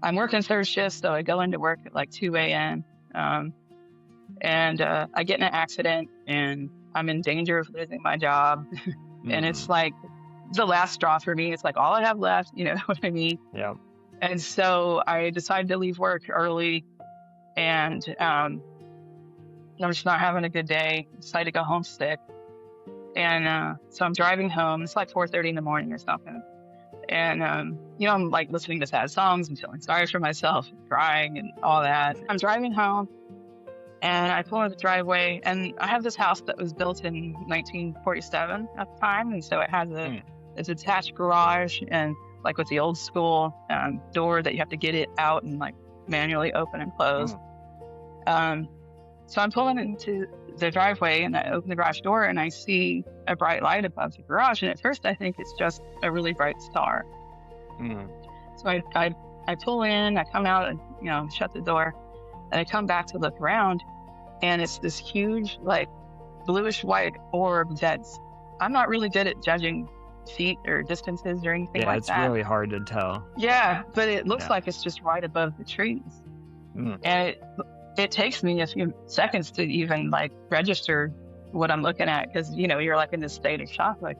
I'm working third shift, so I go into work at like 2 a.m. And I get in an accident and I'm in danger of losing my job. And it's like the last straw for me. It's like all I have left, you know what I mean? Yeah. And so I decided to leave work early, and I'm just not having a good day. Decided to go home sick. And so I'm driving home. It's like 4:30 in the morning or something. And, I'm like listening to sad songs and feeling sorry for myself, and crying and all that. I'm driving home and I pull into the driveway, and I have this house that was built in 1947 at the time. And so it has a attached garage, and like with the old school door that you have to get it out and like manually open and close. So I'm pulling into the driveway and I open the garage door and I see a bright light above the garage. And at first I think it's just a really bright star. So I pull in, I come out and, shut the door, and I come back to look around, and it's this huge, like bluish white orb I'm not really good at judging feet or distances or anything like that. Yeah, it's really hard to tell. Yeah, but it looks like it's just right above the trees. And it takes me a few seconds to even like register what I'm looking at, because you're like in this state of shock, like.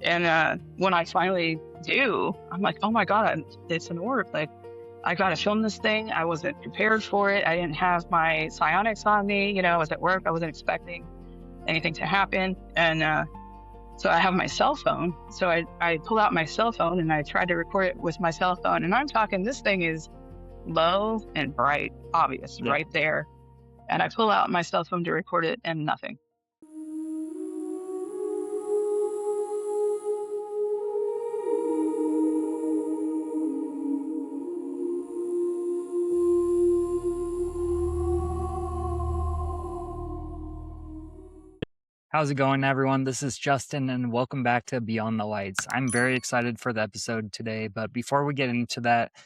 And when I finally do, I'm like, oh my God, it's an orb. Like, I got to film this thing. I wasn't prepared for it. I didn't have my psionics on me. I was at work. I wasn't expecting anything to happen. And so I have my cell phone. So I pull out my cell phone and I try to record it with my cell phone. And I'm talking, this thing is low and bright, obvious, right there. And I pull out my cell phone to record it, and nothing. How's it going, everyone? This is Justin, and welcome back to Beyond the Lights. I'm very excited for the episode today, but before we get into that, a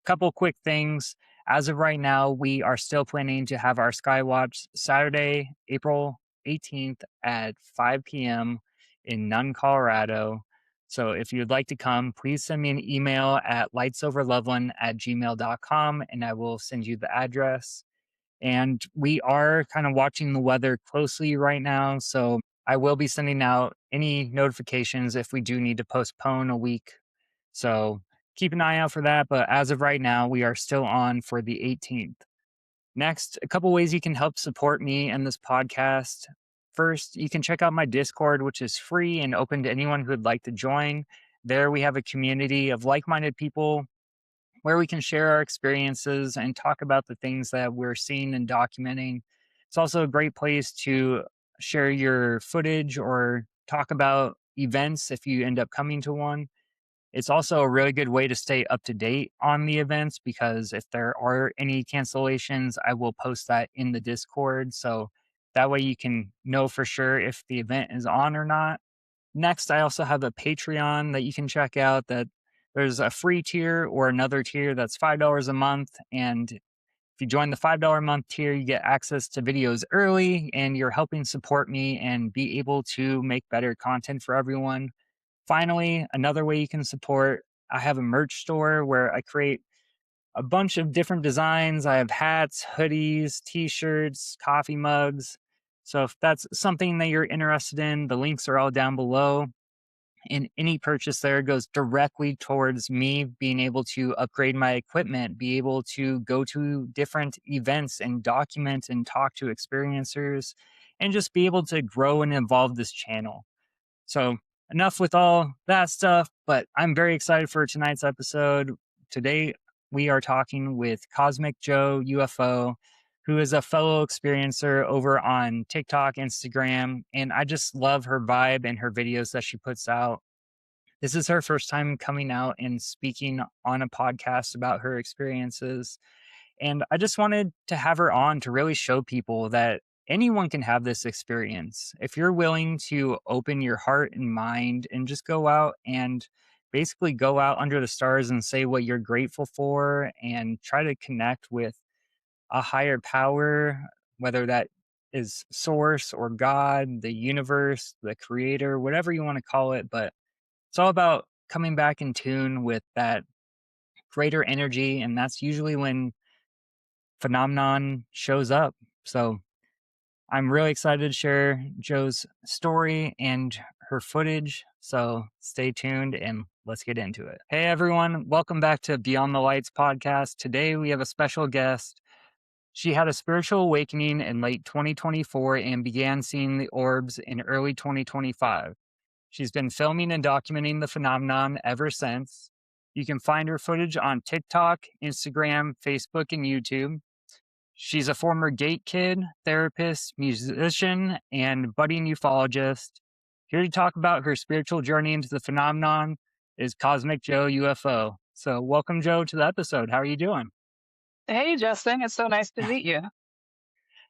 couple quick things. As of right now, we are still planning to have our Skywatch Saturday, April 18th at 5 p.m. in Nunn, Colorado. So if you'd like to come, please send me an email at lightsoverloveland@gmail.com, and I will send you the address. And we are kind of watching the weather closely right now. So I will be sending out any notifications if we do need to postpone a week. So keep an eye out for that. But as of right now, we are still on for the 18th. Next, a couple ways you can help support me and this podcast. First, you can check out my Discord, which is free and open to anyone who would like to join. There we have a community of like-minded people where we can share our experiences and talk about the things that we're seeing and documenting. It's also a great place to share your footage or talk about events if you end up coming to one. It's also a really good way to stay up to date on the events, because if there are any cancellations, I will post that in the Discord. So that way you can know for sure if the event is on or not. Next, I also have a Patreon that you can check out. That there's a free tier or another tier that's $5 a month. And if you join the $5 a month tier, you get access to videos early, and you're helping support me and be able to make better content for everyone. Finally, another way you can support, I have a merch store where I create a bunch of different designs. I have hats, hoodies, t-shirts, coffee mugs. So if that's something that you're interested in, the links are all down below. And any purchase there goes directly towards me being able to upgrade my equipment, be able to go to different events and document and talk to experiencers, and just be able to grow and evolve this channel. So enough with all that stuff, but I'm very excited for tonight's episode. Today, we are talking with Cosmic Jo UFO, who is a fellow experiencer over on TikTok, Instagram, and I just love her vibe and her videos that she puts out. This is her first time coming out and speaking on a podcast about her experiences. And I just wanted to have her on to really show people that anyone can have this experience. If you're willing to open your heart and mind and just go out and basically go out under the stars and say what you're grateful for and try to connect with a higher power, whether that is source or God, the universe, the creator, whatever you want to call it. But it's all about coming back in tune with that greater energy, and that's usually when phenomenon shows up. So I'm really excited to share Jo's story and her footage. So stay tuned and let's get into it. Hey everyone, welcome back to Beyond the Lights podcast. Today we have a special guest. She had a spiritual awakening in late 2024 and began seeing the orbs in early 2025. She's been filming and documenting the phenomenon ever since. You can find her footage on TikTok, Instagram, Facebook, and YouTube. She's a former gate kid, therapist, musician, and budding ufologist. Here to talk about her spiritual journey into the phenomenon is Cosmic Jo UFO. So welcome, Jo, to the episode. How are you doing? Hey, Justin. It's so nice to meet you.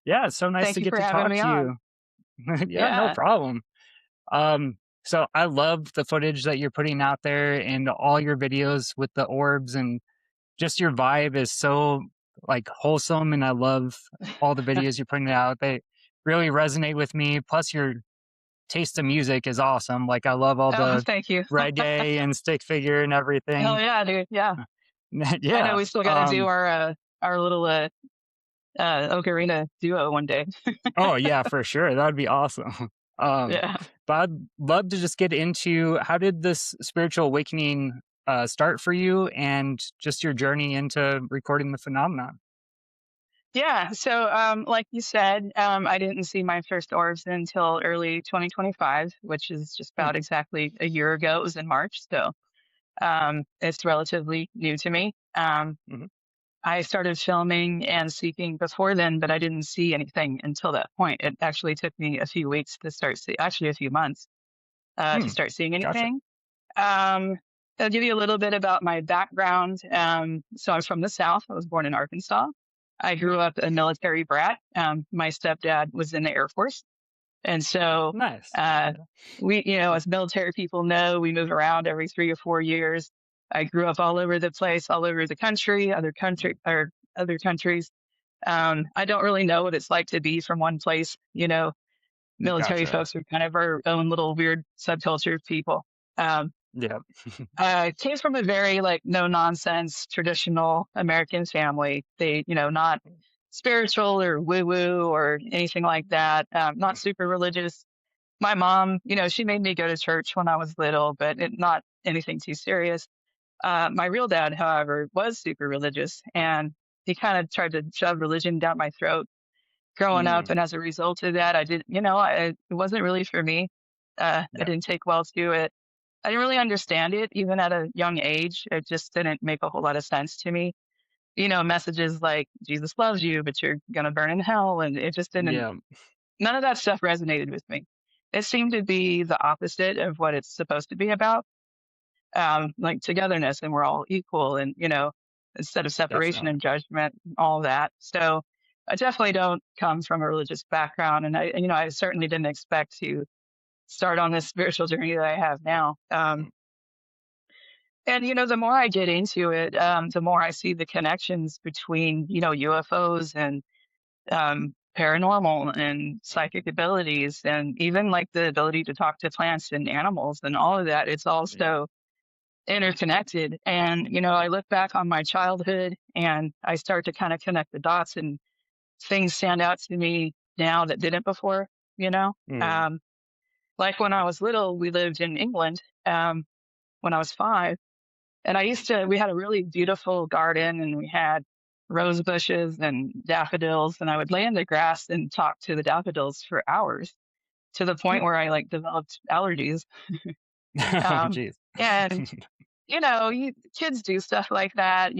Yeah, it's so nice Thank to you get for to having talk me to on. you. Yeah, no Yeah. problem. So I love the footage that you're putting out there and all your videos with the orbs, and just your vibe is so like wholesome, and I love all the videos you're putting out. They really resonate with me. Plus your taste of music is awesome. Like I love all Oh, the thank you. reggae and stick figure and Hell everything. yeah, dude. Yeah. I know Yeah. we still got to do our little ocarina duo one day. Oh yeah, for sure. That would be awesome. Um, Yeah. but I'd love to just get into how did this spiritual awakening start for you, and just your journey into recording the phenomenon. Yeah. So, like you said, I didn't see my first orbs until early 2025, which is just Hmm. about exactly a year ago. It was in March. So, it's relatively new to me. Mhm. I started filming and seeking before then, but I didn't see anything until that point. It actually took me a few weeks to start actually a few months to Hmm. start seeing Gotcha. anything. Um, I'll give you a little bit about my background. So I'm from the South. I was born in Arkansas. I grew up a military brat. My stepdad was in the Air Force. And so Nice. uh, we, as military people know, we move around every 3 or 4 years. I grew up all over the place, all over the country, other countries. I don't really know what it's like to be from one place. Military Gotcha. folks are kind of our own little weird subculture of people. Um, Yeah. came from a very like no nonsense traditional American family. They, not spiritual or woo woo or anything like that. Not super religious. My mom, she made me go to church when I was little, but not anything too serious. My real dad, however, was super religious, and he kind of tried to shove religion down my throat growing up. Mm, And as a result of that, I didn't, it wasn't really for me. I yeah. didn't take well to it. I didn't really understand it, even at a young age. It just didn't make a whole lot of sense to me. Messages like Jesus loves you, but you're going to burn in hell. And it just didn't, Yeah. none of that stuff resonated with me. It seemed to be the opposite of what it's supposed to be about, like togetherness and we're all equal and, instead of separation Definitely. and judgment, all that. So I definitely don't come from a religious background. And I certainly didn't expect to start on this spiritual journey that I have now. And, the more I get into it, the more I see the connections between, UFOs and paranormal and psychic abilities, and even like the ability to talk to plants and animals and all of that. It's Yeah. also interconnected. And, I look back on my childhood and I start to kind of connect the dots, and things stand out to me now that didn't before, you know? Mm, Um, like when I was little, we lived in England when I was 5. And we had a really beautiful garden, and we had rose bushes and daffodils. And I would lay in the grass and talk to the daffodils for hours, to the point hmm. where I like developed allergies. Um, Jeez. and kids do stuff like that.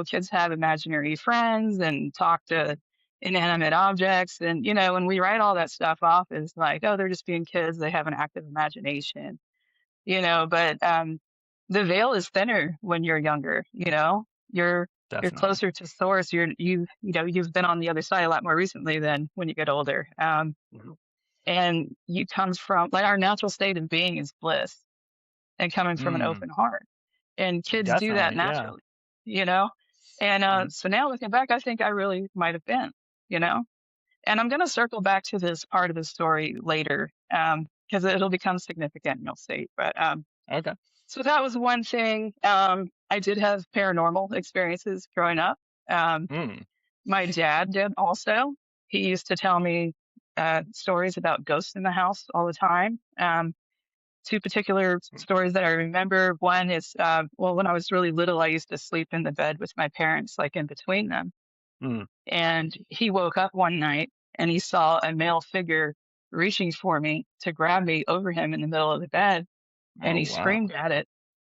Kids have imaginary friends and talk to inanimate objects. And, when we write all that stuff off as like, oh, they're just being kids, they have an active imagination, but the veil is thinner when you're younger, you're Definitely. closer to source. You've been on the other side a lot more recently than when you get older. Mhm. And you come from like our natural state of being is bliss and coming from an Mm, open heart. And kids do that definitely. Yeah. naturally, you know? And Mhm. so now looking back, I think I really might have been, you know? And I'm going to circle back to this part of the story later because it'll become significant, you'll see. But Okay. So that was one thing. I did have paranormal experiences growing up. Mm. My dad did also. He used to tell me stories about ghosts in the house all the time. Two particular stories that I remember. One is, well, when I was really little, I used to sleep in the bed with my parents, like in between them. Mm. And he woke up one night and he saw a male figure reaching for me to grab me over him in the middle of the bed. And Oh, he wow. screamed at it.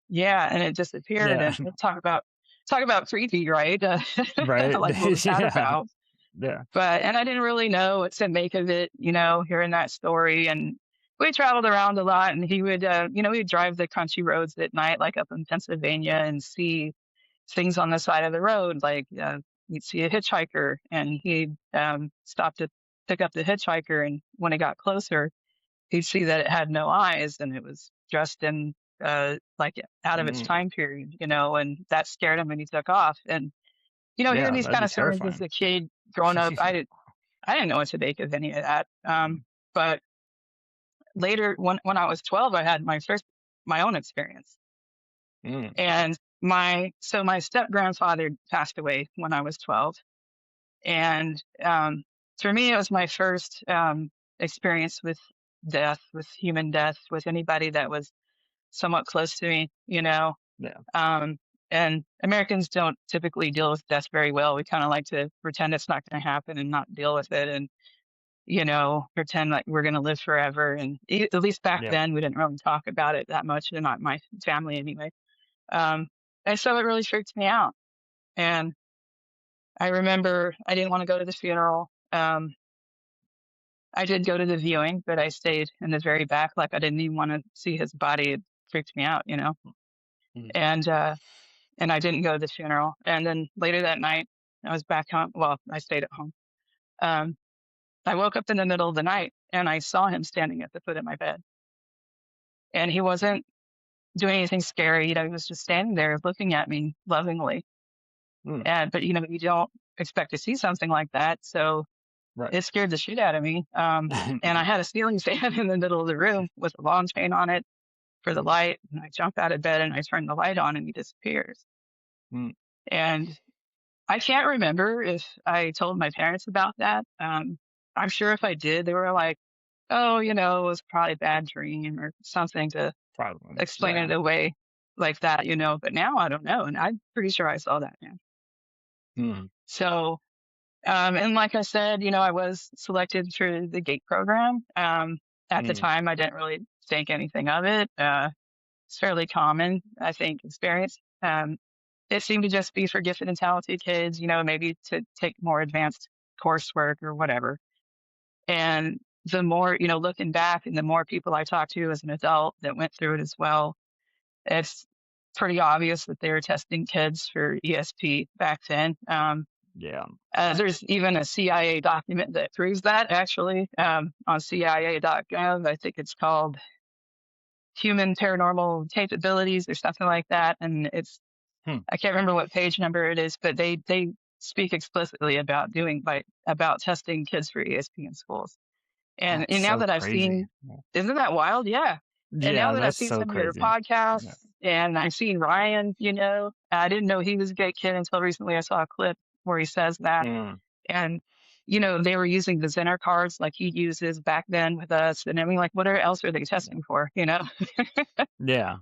Yeah. And it disappeared. Yeah. And talk about creepy, right? Right. Like, what was that Yeah. about? Yeah. And I didn't really know what to make of it, hearing that story. And we traveled around a lot, and he would, we'd drive the country roads at night, like up in Pennsylvania, and see things on the side of the road. Like, you'd see a hitchhiker, and he'd stop to pick up the hitchhiker. And when it got closer, he'd see that it had no eyes and it was dressed in, like out of its Mm. time period, and that scared him and he took off. And, hearing Yeah, these that'd kind be of stories as terrifying. a kid growing up, I didn't know what to make of any of that. But later, when I was 12, I had my own experience. Mm. And my step grandfather passed away when I was 12. And for me, it was my first experience with death, with human death, with anybody that was somewhat close to me, Yeah. And Americans don't typically deal with death very well. We kind of like to pretend it's not going to happen and not deal with it. And pretend like we're going to live forever. And at least back Yeah. then, we didn't really talk about it that much, and not my family anyway. And so it really freaked me out. And I remember I didn't want to go to the funeral. I did go to the viewing, but I stayed in the very back. Like, I didn't even want to see his body. It freaked me out, Mm. And I didn't go to the funeral. And then later that night, I was back home. Well, I stayed at home. I woke up in the middle of the night and I saw him standing at the foot of my bed. And he wasn't doing anything scary. He was just standing there looking at me lovingly. Mm. But you don't expect to see something like that. So Right. it scared the shit out of me. And I had a ceiling fan in the middle of the room with a long chain on it for the light. And I jump out of bed and I turn the light on and he disappears. Mm. And I can't remember if I told my parents about that. I'm sure if I did, they were like, oh, it was probably a bad dream or something to Probably. explain Yeah. it away like that, But now I don't know. And I'm pretty sure I saw that now. Mm. So, and like I said, I was selected for the GATE program. At the time, I didn't really think anything of it. It's fairly common, I think, experience. It seemed to just be for gifted and talented kids, maybe to take more advanced coursework or whatever. And the more, looking back and the more people I talked to as an adult that went through it as well, it's pretty obvious that they were testing kids for ESP back then. Yeah. There's even a CIA document that proves that, actually, on CIA.gov. I think it's called Human Paranormal Capabilities or something like that. And it's, I can't remember what page number it is, but they speak explicitly about about testing kids for ESP in schools. And now so that I've crazy. seen, isn't that wild? Yeah. And now Yeah, that I've that's seen so some of your crazy. podcasts and I've seen Ryan, I didn't know he was a gay kid until recently. I saw a clip where he says that. And, they were using the Zener cards like he uses back then with us. And I mean, like, what else are they testing for, Yeah.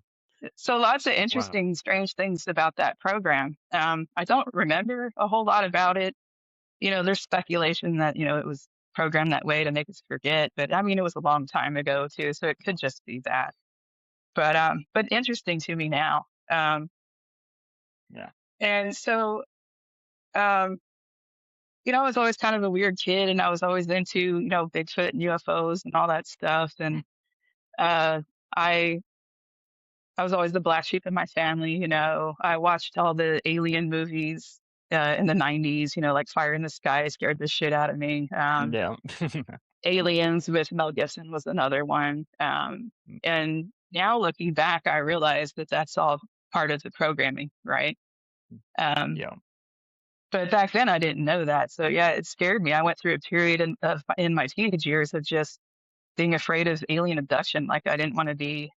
So lots of interesting, strange things about that program. I don't remember a whole lot about it. There's speculation that, it was programmed that way to make us forget. But I mean, it was a long time ago too, so it could just be that. But interesting to me now. Yeah. And so, I was always kind of a weird kid, and I was always into, Bigfoot and UFOs and all that stuff. And I was always the black sheep in my family. I watched all the alien movies in the 90s, like Fire in the Sky scared the shit out of me. Yeah. Aliens with Mel Gibson was another one. And now looking back, I realize that that's all part of the programming, right? Yeah. But back then I didn't know that. So yeah, it scared me. I went through a period in my teenage years of just being afraid of alien abduction. Like, I didn't want to be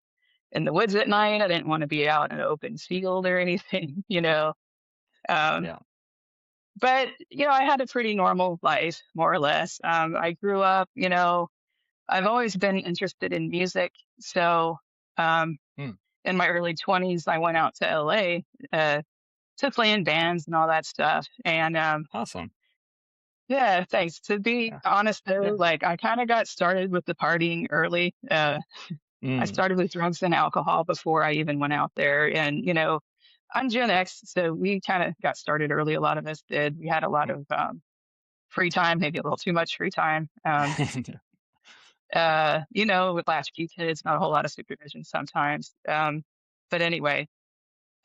in the woods at night. I didn't want to be out in an open field or anything, Um, Yeah. but, I had a pretty normal life, more or less. I grew up, I've always been interested in music. So um, Mm. in my early 20s, I went out to LA to play in bands and all that stuff. And Awesome. yeah, thanks. To be Yeah. honest, though, Yeah. like I kind of got started with the partying early. I Mm. started with drugs and alcohol before I even went out there. And, I'm Gen X, so we kind of got started early. A lot of us did. We had a lot of free time, maybe a little too much free time. With latchkey kids, not a whole lot of supervision sometimes. But anyway,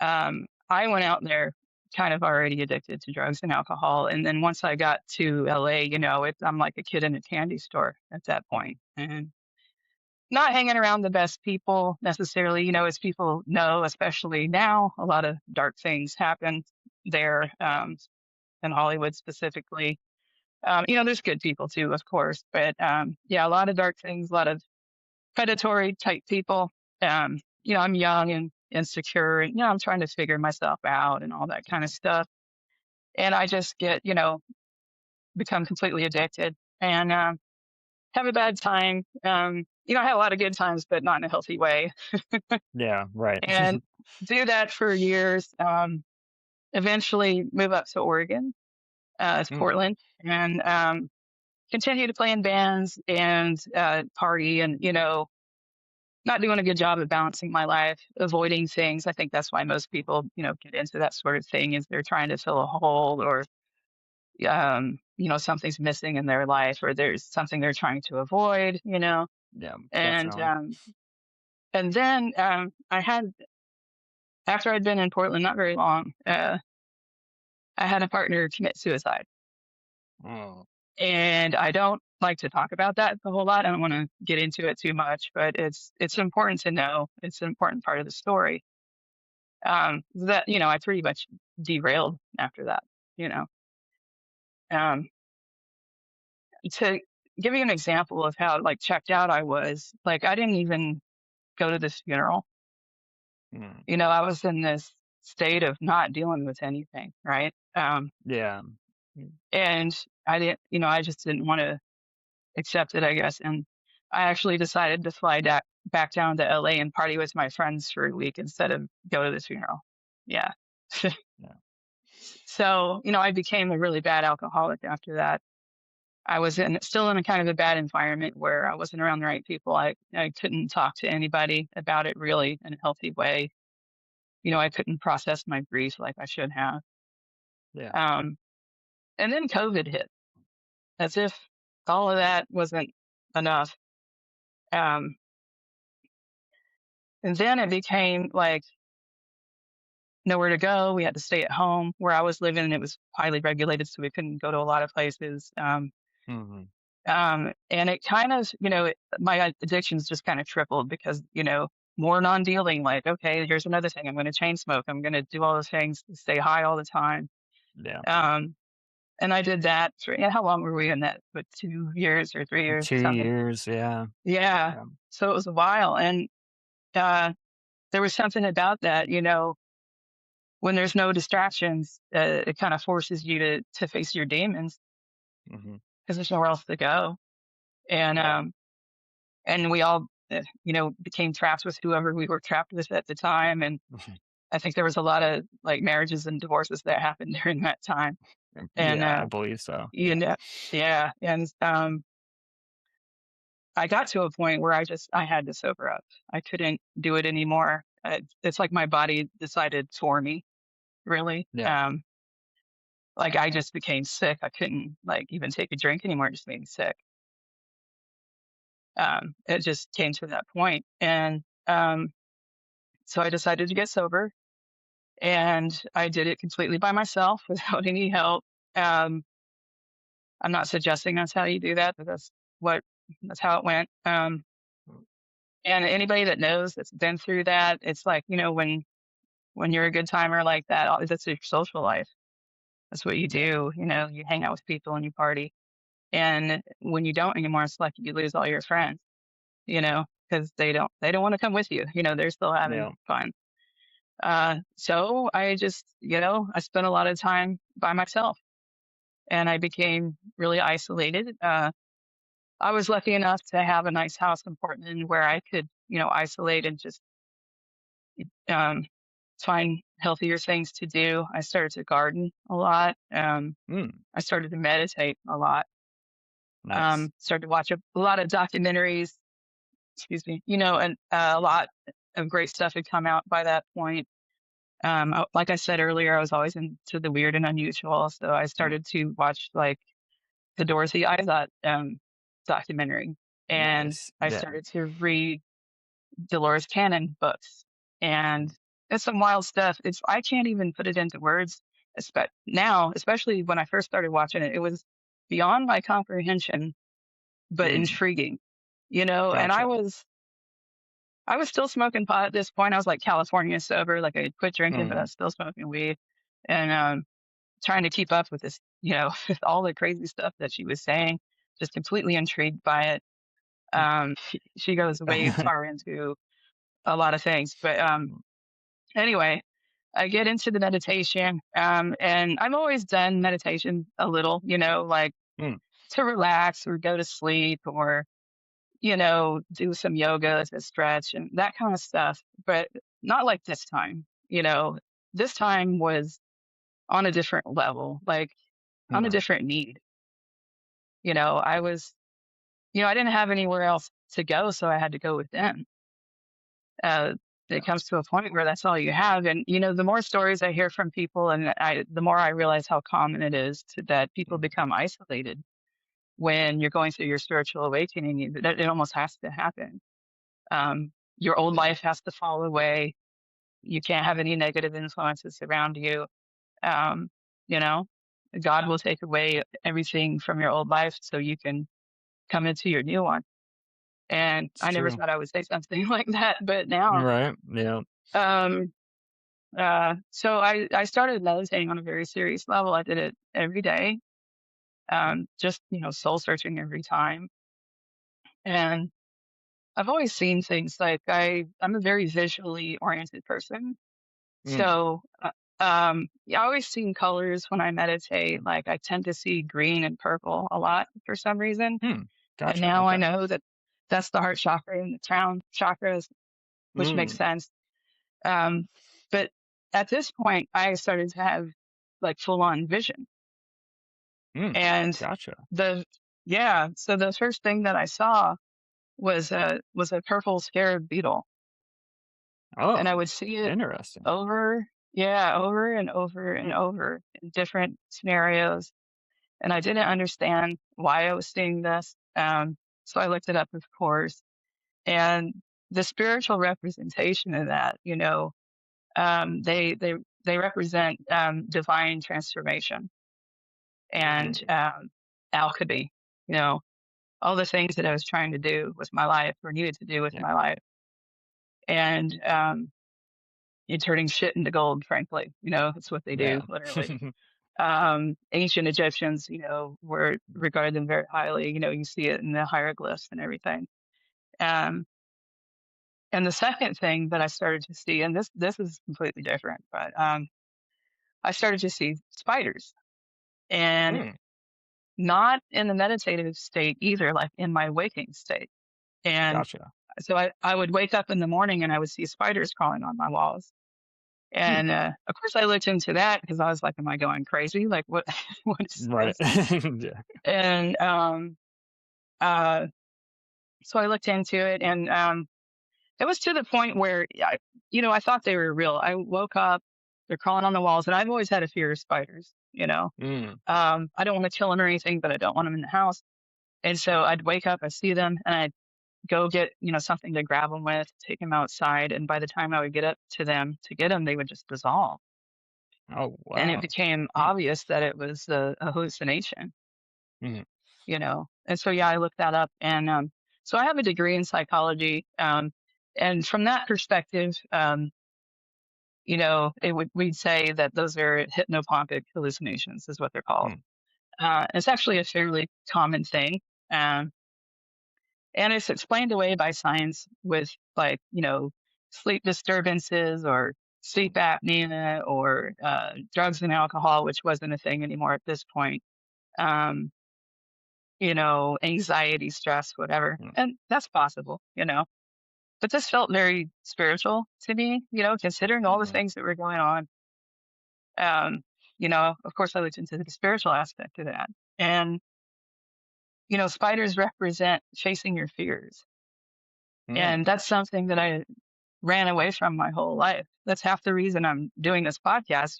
I went out there kind of already addicted to drugs and alcohol. And then once I got to LA, I'm like a kid in a candy store at that point. And not hanging around the best people necessarily, as people know, especially now, a lot of dark things happen there, in Hollywood specifically. There's good people too, of course, but yeah, a lot of dark things, a lot of predatory type people. I'm young and insecure, and I'm trying to figure myself out and all that kind of stuff. And I just get, become completely addicted and have a bad time. I had a lot of good times, but not in a healthy way. Yeah. Right. And do that for years. Eventually move up to Oregon, to Mm. Portland, and continue to play in bands and party and, not doing a good job of balancing my life, avoiding things. I think that's why most people, get into that sort of thing is they're trying to fill a hole or, something's missing in their life or there's something they're trying to avoid. Yeah. And, Definitely. and then after I'd been in Portland, not very long, I had a partner commit suicide. Oh. And I don't like to talk about that a whole lot. I don't want to get into it too much, but it's important to know. It's an important part of the story. That I pretty much derailed after that. You know, um, to give you an example of how like checked out I was, like I didn't even go to this funeral. Mm. I was in this state of not dealing with anything, right? Yeah. And I didn't, I just didn't want to accept it, I guess. And I actually decided to fly back down to LA and party with my friends for a week instead of go to this funeral. Yeah. Yeah. So, I became a really bad alcoholic after that. I was still in a kind of a bad environment where I wasn't around the right people. I couldn't talk to anybody about it really in a healthy way. I couldn't process my grief like I should have. Yeah. Um, and then COVID hit as if all of that wasn't enough. Um, and then it became like nowhere to go. We had to stay at home where I was living. It was highly regulated, so we couldn't go to a lot of places. Hmm. And it kind of, my addictions just kind of tripled because, more non-dealing, like, okay, here's another thing. I'm going to chain smoke. I'm going to do all the things, stay high all the time. Yeah. And I did that for, how long were we in that? But 2 years or 3 years, 2 years. Yeah. yeah. Yeah. So it was a while. And uh, there was something about that, when there's no distractions, it kind of forces you to face your demons Hmm. because there's nowhere else to go. And Yeah. and we all, became trapped with whoever we were trapped with at the time. And I think there was a lot of like marriages and divorces that happened during that time. And Yeah, I believe so. you know, yeah, and I got to a point where I had to sober up. I couldn't do it anymore. It's like my body decided for me, really. Yeah. Like I just became sick. I couldn't like even take a drink anymore, just being sick. It just came to that point. And so I decided to get sober and I did it completely by myself without any help. Um, I'm not suggesting that's how you do that, but that's how it went. And anybody that knows that's been through that, it's like, when you're a good timer like that, that's your social life. That's what you Yeah. do. You hang out with people and you party. And when you don't anymore, it's like you lose all your friends, you know? because they don't want to come with you. They're still having fun. So I just, I spent a lot of time by myself, and I became really isolated. I was lucky enough to have a nice house in Portland where I could, isolate and just um, find healthier things to do. I started to garden a lot. I started to meditate a lot. Nice. Started to watch a lot of documentaries, excuse me, and a lot of great stuff had come out by that point. Like I said earlier, I was always into the weird and unusual. So I started to watch like the Dorothy Izot documentary, and Nice. I Yeah. started to read Dolores Cannon books, and it's some wild stuff. I can't even put it into words. Now, especially when I first started watching it, it was beyond my comprehension, but intriguing, And Gotcha. I was still smoking pot at this point. I was like California sober, like I had quit drinking, but I was still smoking weed, and trying to keep up with this, with all the crazy stuff that she was saying. Just completely intrigued by it. She goes way far into a lot of things, but anyway, I get into the meditation, and I've always done meditation a little, like to relax or go to sleep or do some yoga to stretch and that kind of stuff, but not like this time. This time was on a different level, like on a different need. I was, I didn't have anywhere else to go, so I had to go within. It comes to a point where that's all you have. And, the more stories I hear from people and the more I realize how common it is that people become isolated when you're going through your spiritual awakening. That it almost has to happen. Your old life has to fall away. You can't have any negative influences around you. You know, God will take away everything from your old life so you can come into your new one. And It's I never true. thought I would say something like that, but now, Right. Yeah. um, so I started meditating on a very serious level. I did it every day, just, soul searching every time. And I've always seen things like I'm a very visually oriented person. So, yeah, I always seen colors when I meditate. Like I tend to see green and purple a lot for some reason. And Gotcha. now I Okay. know that that's the heart chakra and the crown chakras, which makes sense. But at this point, I started to have like full on vision. And Gotcha. so the first thing that I saw was a purple scarab beetle. And I Oh, would see it interesting. over and over and over in different scenarios. And I didn't understand why I was seeing this. So I looked it up, of course. And the spiritual representation of that, they represent divine transformation and alchemy, all the things that I was trying to do with my life or needed to do with Yeah. my life. And you're turning shit into gold, frankly. That's what they do, literally. Ancient Egyptians, were regarded them very highly. You see it in the hieroglyphs and everything. And the second thing that I started to see, and this is completely different, but I started to see spiders, and not in the meditative state either, like in my waking state. And Gotcha. so I would wake up in the morning and I would see spiders crawling on my walls. And of course, I looked into that because I was like, "Am I going crazy? Like, what? What is Right. this?" Yeah. And so I looked into it, and it was to the point where I thought they were real. I woke up, they're crawling on the walls, and I've always had a fear of spiders. I don't want to kill them or anything, but I don't want them in the house. And so I'd wake up, I see them, and I'd go get something to grab them with, take them outside, and by the time I would get up to them to get them, they would just dissolve. Oh, And it wow. became obvious that it was a hallucination, Mhm. And so, yeah, I looked that up. And so I have a degree in psychology. And from that perspective, we'd say that those are hypnopompic hallucinations is what they're called. It's actually a fairly common thing. Um, And it's explained away by science with like, sleep disturbances or sleep apnea or drugs and alcohol, which wasn't a thing anymore at this point. Um, anxiety, stress, whatever. And that's possible, But this felt very spiritual to me, considering all the things that were going on. Um, of course, I looked into the spiritual aspect of that. And, spiders represent chasing your fears. And that's something that I ran away from my whole life. That's half the reason I'm doing this podcast,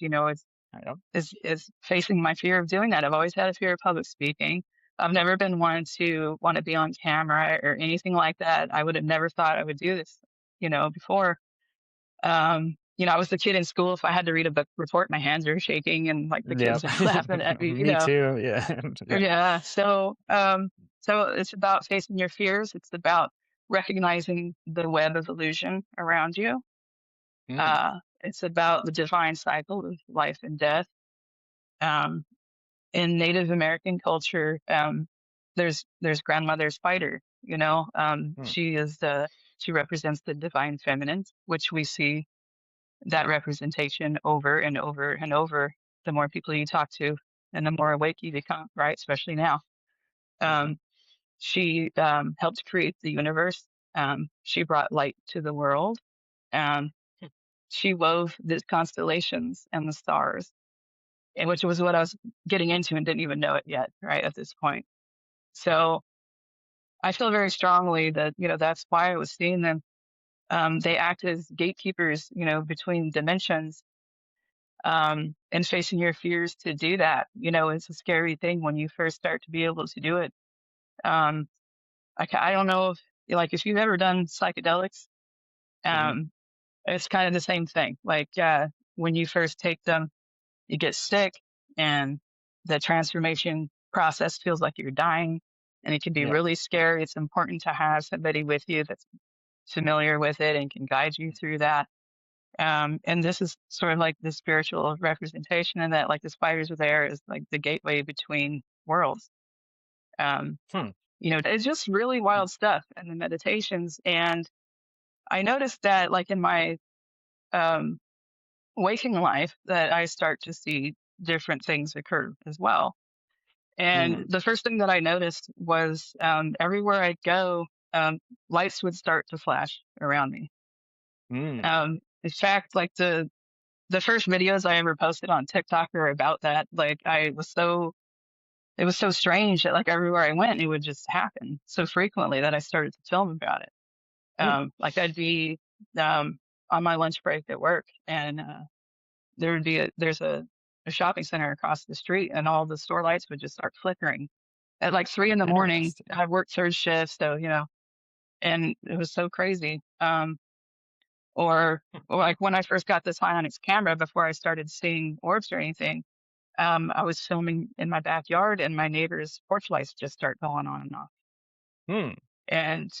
is facing my fear of doing that. I've always had a fear of public speaking. I've never been one to want to be on camera or anything like that. I would have never thought I would do this, before. I was the kid in school. If I had to read a book report, my hands are shaking and like the kids are laughing at me, Me too. Yeah. Yeah. So it's about facing your fears. It's about recognizing the web of illusion around you. It's about the divine cycle of life and death. Um, in Native American culture, there's grandmother spider. She represents the divine feminine, which we see that representation over and over and over. The more people you talk to, and the more awake you become, right? Especially now. She helped create the universe. She brought light to the world. Um, she wove the constellations and the stars, and which was what I was getting into and didn't even know it yet, right, at this point. So I feel very strongly that, that's why I was seeing them. They act as gatekeepers, between dimensions, and facing your fears to do that. It's a scary thing when you first start to be able to do it. Um, I don't know if you've ever done psychedelics, it's kind of the same thing. Like, when you first take them, you get sick and the transformation process feels like you're dying, and it can be really scary. It's important to have somebody with you that's familiar with it and can guide you through that. And this is sort of like the spiritual representation, and that like the spiders are there is like the gateway between worlds. Um, it's just really wild stuff and the meditations. And I noticed that like in my um, waking life that I start to see different things occur as well. And the first thing that I noticed was everywhere I go, lights would start to flash around me. In fact, like the first videos I ever posted on TikTok are about that. Like it was so strange that like everywhere I went, it would just happen so frequently that I started to film about it. Like I'd be on my lunch break at work, and there's a shopping center across the street, and all the store lights would just start flickering at like 3 a.m. I worked third shift, so and it was so crazy. Or like when I first got this High-Onyx camera before I started seeing orbs or anything, I was filming in my backyard, and my neighbor's porch lights just start going on and off. And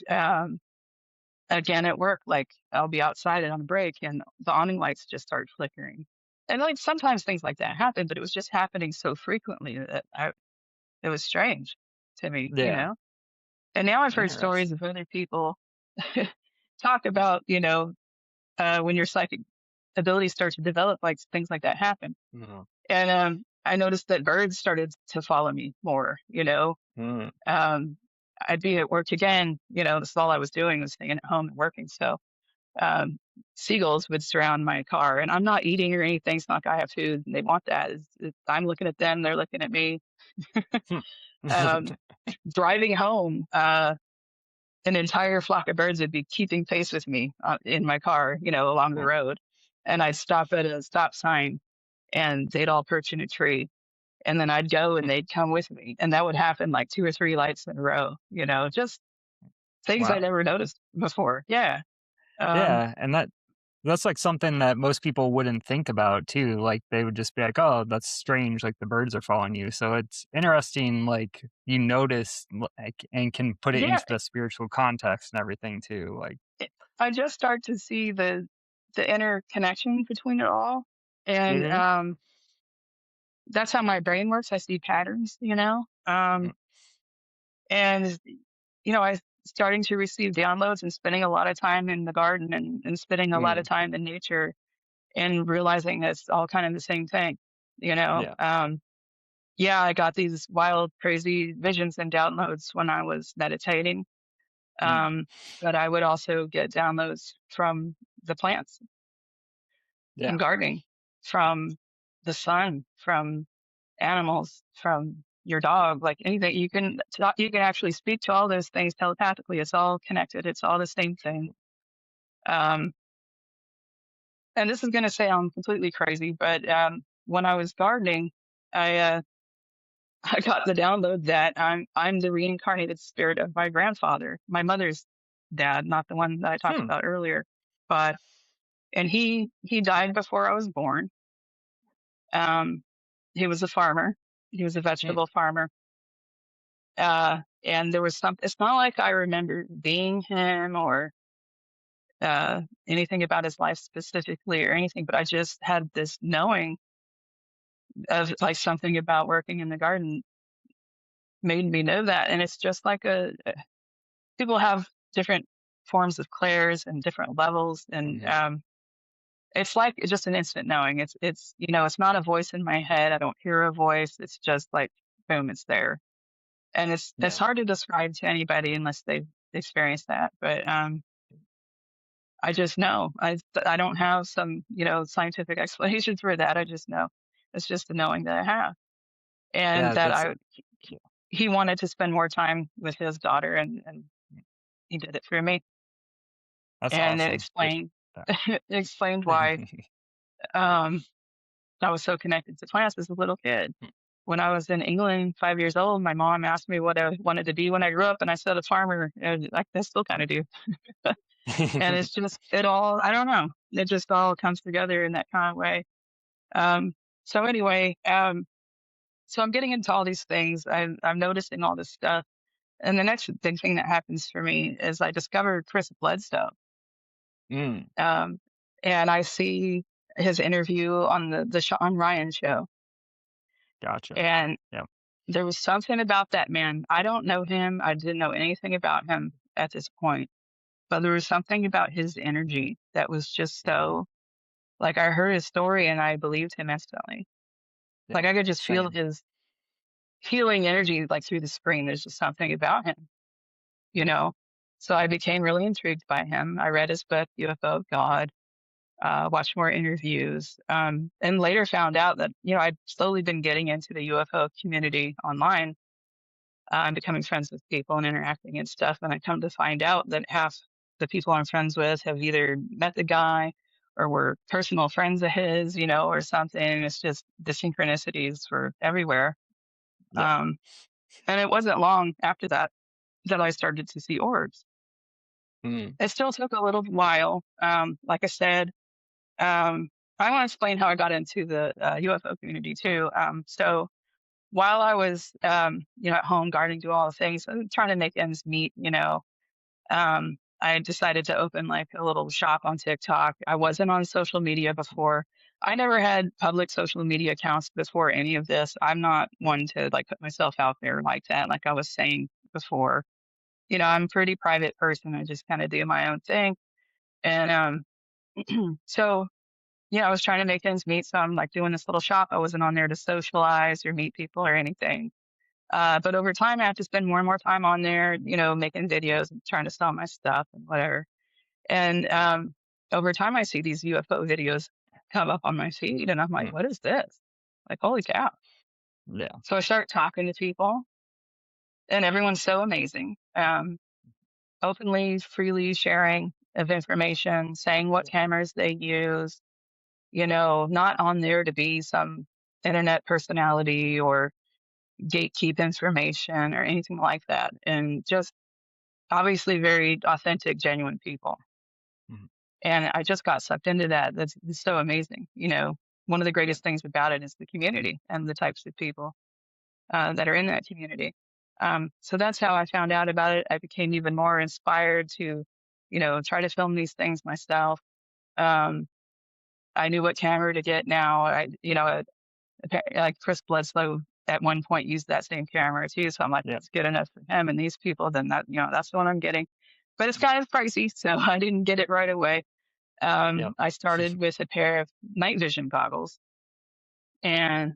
again at work, like I'll be outside on a break, and the awning lights just start flickering. And like sometimes things like that happen, but it was just happening so frequently that it was strange to me, And now I've heard stories of other people talk about, when your psychic abilities start to develop, like things like that happen. And I noticed that birds started to follow me more, I'd be at work again, that's all I was doing was staying at home and working. So seagulls would surround my car, and I'm not eating or anything. It's not like I have food and they want that. I'm looking at them, they're looking at me. Driving home, an entire flock of birds would be keeping pace with me in my car, along the road. And I'd stop at a stop sign, and they'd all perch in a tree. And then I'd go, and they'd come with me. And that would happen like 2 or 3 lights in a row, just things I never noticed before. Yeah. Yeah. And that's like something that most people wouldn't think about too. Like they would just be like, oh, that's strange. Like the birds are following you. So it's interesting. Like you notice like, and can put it into the spiritual context and everything too. Like I just start to see the interconnection between it all. And, that's how my brain works. I see patterns, and, I starting to receive downloads and spending a lot of time in the garden and spending a lot of time in nature and realizing it's all kind of the same thing, you know? Yeah, I got these wild, crazy visions and downloads when I was meditating. But I would also get downloads from the plants and gardening, from the sun, from animals, from your dog, like anything. You can actually speak to all those things telepathically. It's all connected. It's all the same thing. Um, and this is going to sound completely crazy, but when I was gardening, I I got the download that I'm the reincarnated spirit of my grandfather, my mother's dad, not the one that I talked about earlier. But and he died before I was born. He was a farmer. He was a vegetable farmer. And there was it's not like I remember being him or anything about his life specifically or anything, but I just had this knowing of like something about working in the garden made me know that. And it's just like people have different forms of clairs and different levels. And it's like just an instant knowing. It's, you know, it's not a voice in my head. I don't hear a voice. It's just like, boom, it's there. And it's hard to describe to anybody unless they've experienced that. But I just know. I don't have some, you know, scientific explanation for that. I just know. It's just the knowing that I have. And that he wanted to spend more time with his daughter, and he did it for me. That's and awesome. it explained why I was so connected to plants as a little kid. When I was in England, 5 years old, my mom asked me what I wanted to be when I grew up, and I said a farmer. And I still kind of do. And it's just I don't know. It just all comes together in that kind of way. So anyway, so I'm getting into all these things. I'm noticing all this stuff. And the next big thing that happens for me is I discovered Chris Bledsoe. And I see his interview on the Sean Ryan show. Gotcha. And there was something about that man. I don't know him. I didn't know anything about him at this point. But there was something about his energy that was just so, like, I heard his story and I believed him instantly. Like, I could just feel his healing energy, like, through the screen. There's just something about him, you know? So I became really intrigued by him. I read his book, UFO of God, watched more interviews, and later found out that, you know, I'd slowly been getting into the UFO community online, and becoming friends with people and interacting and stuff. And I come to find out that half the people I'm friends with have either met the guy or were personal friends of his, you know, or something. It's just the synchronicities were everywhere. And it wasn't long after that I started to see orbs. It still took a little while. Like I said, I want to explain how I got into the UFO community too. So while I was, you know, at home gardening, do all the things, trying to make ends meet, you know, I decided to open like a little shop on TikTok. I wasn't on social media before. I never had public social media accounts before any of this. I'm not one to like put myself out there like that. Like I was saying before, you know, I'm a pretty private person. I just kind of do my own thing. And so, yeah, I was trying to make ends meet. So I'm like doing this little shop. I wasn't on there to socialize or meet people or anything. But over time, I have to spend more and more time on there, you know, making videos and trying to sell my stuff and whatever. And over time, I see these UFO videos come up on my feed, and I'm like, what is this? Like, holy cow. Yeah. So I start talking to people, and everyone's so amazing. Openly, freely sharing of information, saying what cameras they use, you know, not on there to be some internet personality or gatekeep information or anything like that. And just obviously very authentic, genuine people. And I just got sucked into that. That's so amazing. You know, one of the greatest things about it is the community and the types of people that are in that community. So that's how I found out about it. I became even more inspired to, you know, try to film these things myself. I knew what camera to get now. You know, like Chris Bledsoe at one point used that same camera too. So I'm like, that's good enough for him and these people. Then that's the one I'm getting. But it's kind of pricey, so I didn't get it right away. I started with a pair of night vision goggles, and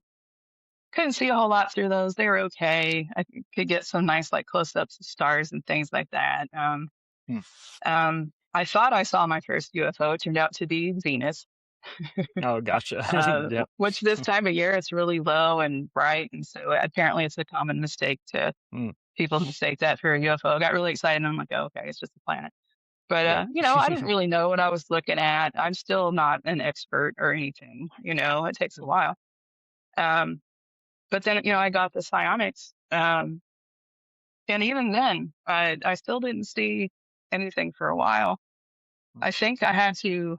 couldn't see a whole lot through those. They were okay. I could get some nice like close-ups of stars and things like that. I thought I saw my first UFO. It turned out to be Venus. Oh, gotcha. Which this time of year it's really low and bright, and so apparently it's a common mistake to people mistake that for a UFO. I got really excited, and I'm like, oh, okay, it's just a planet. But I didn't really know what I was looking at. I'm still not an expert or anything. It takes a while. But then I got the psionics, and even then I still didn't see anything for a while. I think I had to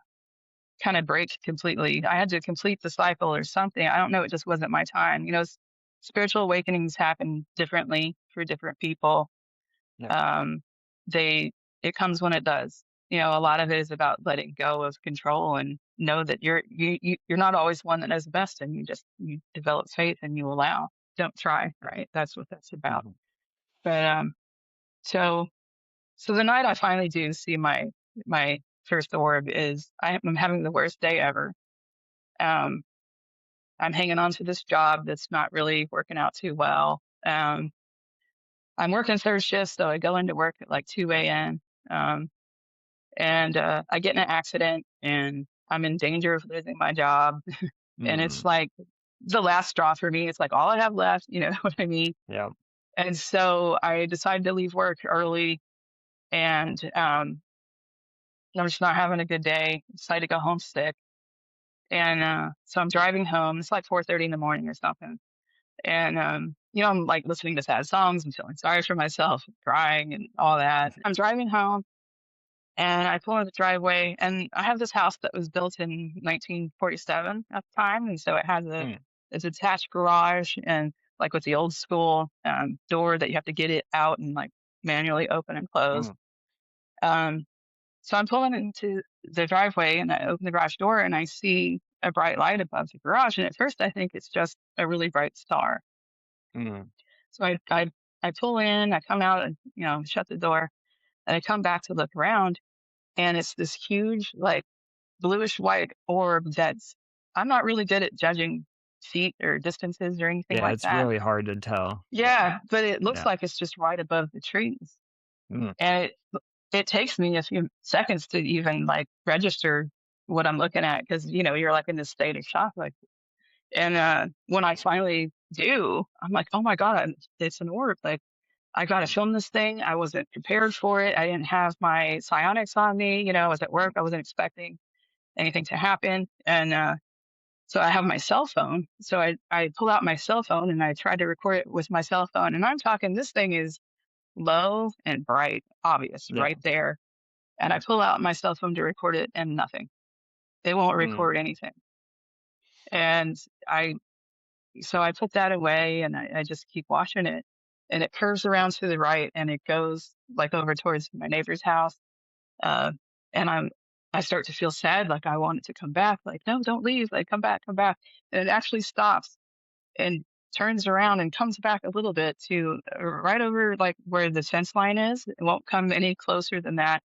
kind of break completely. I had to complete the cycle or something. I don't know. It just wasn't my time. Spiritual awakenings happen differently for different people. It comes when it does. A lot of it is about letting go of control and know that you're not always one that knows best, and you develop faith and you allow. Don't try, right? That's what that's about. But so the night I finally do see my first orb is I'm having the worst day ever. I'm hanging on to this job that's not really working out too well. I'm working third shift, so I go into work at like 2 a.m. And I get in an accident, and I'm in danger of losing my job. And it's like the last straw for me. It's like all I have left, you know what I mean? Yeah. And so I decided to leave work early, and I'm just not having a good day. Decided to go home sick. And so I'm driving home. It's like 4:30 in the morning or something. And I'm like listening to sad songs and feeling sorry for myself, crying and all that. I'm driving home, and I pull into the driveway, and I have this house that was built in 1947 at the time, and so it has it's a detached garage, and like with the old school door that you have to get it out and like manually open and close. So I'm pulling into the driveway, and I open the garage door, and I see a bright light above the garage. And at first, I think it's just a really bright star. So I pull in, I come out, and shut the door, and I come back to look around, and it's this huge, like bluish white orb I'm not really good at judging feet or distances or anything like that. Yeah, it's really hard to tell. Yeah, but it looks like it's just right above the trees. And it takes me a few seconds to even like register what I'm looking at, because you're like in this state of shock, like. And when I finally do, I'm like, oh my god, it's an orb! Like, I got to film this thing. I wasn't prepared for it. I didn't have my psionics on me. I was at work. I wasn't expecting anything to happen. And so I have my cell phone. So I pull out my cell phone, and I try to record it with my cell phone. And I'm talking, this thing is low and bright, obvious, right there. And I pull out my cell phone to record it, and nothing. It won't record anything. And so I put that away, and I just keep watching it. And it curves around to the right, and it goes like over towards my neighbor's house. And I start to feel sad, like I want it to come back. Like, no, don't leave. Like, come back, come back. And it actually stops and turns around and comes back a little bit to right over like where the fence line is. It won't come any closer than that.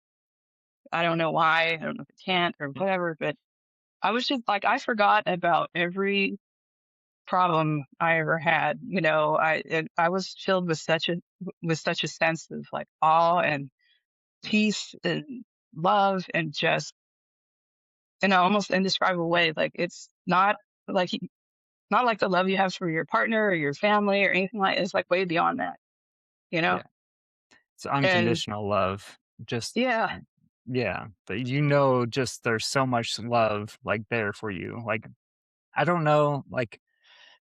I don't know why. I don't know if it can't or whatever, but I was just like, I forgot about every problem I ever had. I was filled with such a sense of like awe and peace and love, and just in an almost indescribable way. Like, it's not like the love you have for your partner or your family or anything like. It's like way beyond that. It's unconditional love. Just yeah. But just there's so much love like there for you. Like, I don't know, like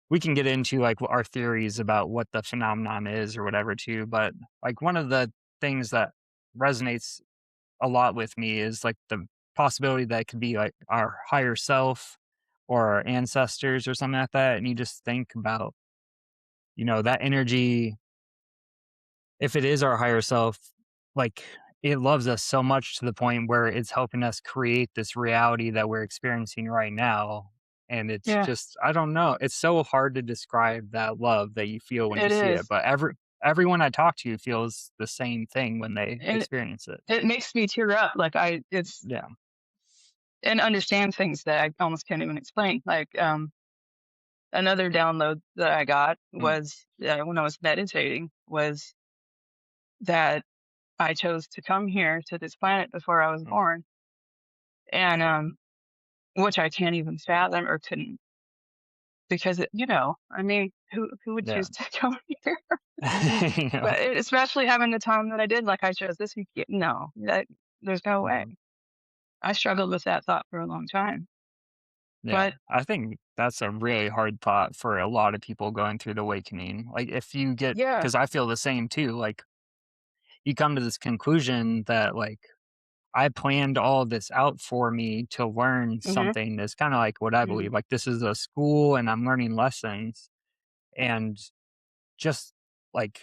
we can get into like our theories about what the phenomenon is or whatever too, but like one of the things that resonates a lot with me is like the possibility that it could be like our higher self or our ancestors or something like that. And you just think about, that energy, if it is our higher self, like it loves us so much to the point where it's helping us create this reality that we're experiencing right now. And it's Yeah, just, I don't know. It's so hard to describe that love that you feel when you it see it. is. But everyone I talk to feels the same thing when they And experience it. it makes me tear up. Like it's, Yeah. and understand things that I almost can't even explain. Like, another download that I got Mm, was when I was meditating was that I chose to come here to this planet before I was mm, born, and which I can't even fathom or couldn't because I mean, who would yeah. choose to come here? You know? But especially having the time that I did, like I chose this. No, that there's no way. Mhm. I struggled with that thought for a long time, Yeah. but I think that's a really hard thought for a lot of people going through the awakening. Like, if you get, yeah, because I feel the same too. Like, you come to this conclusion that, like, I planned all this out for me to learn hmm something. That's kind of like what I hmm believe. Like, this is a school and I'm learning lessons. And just like,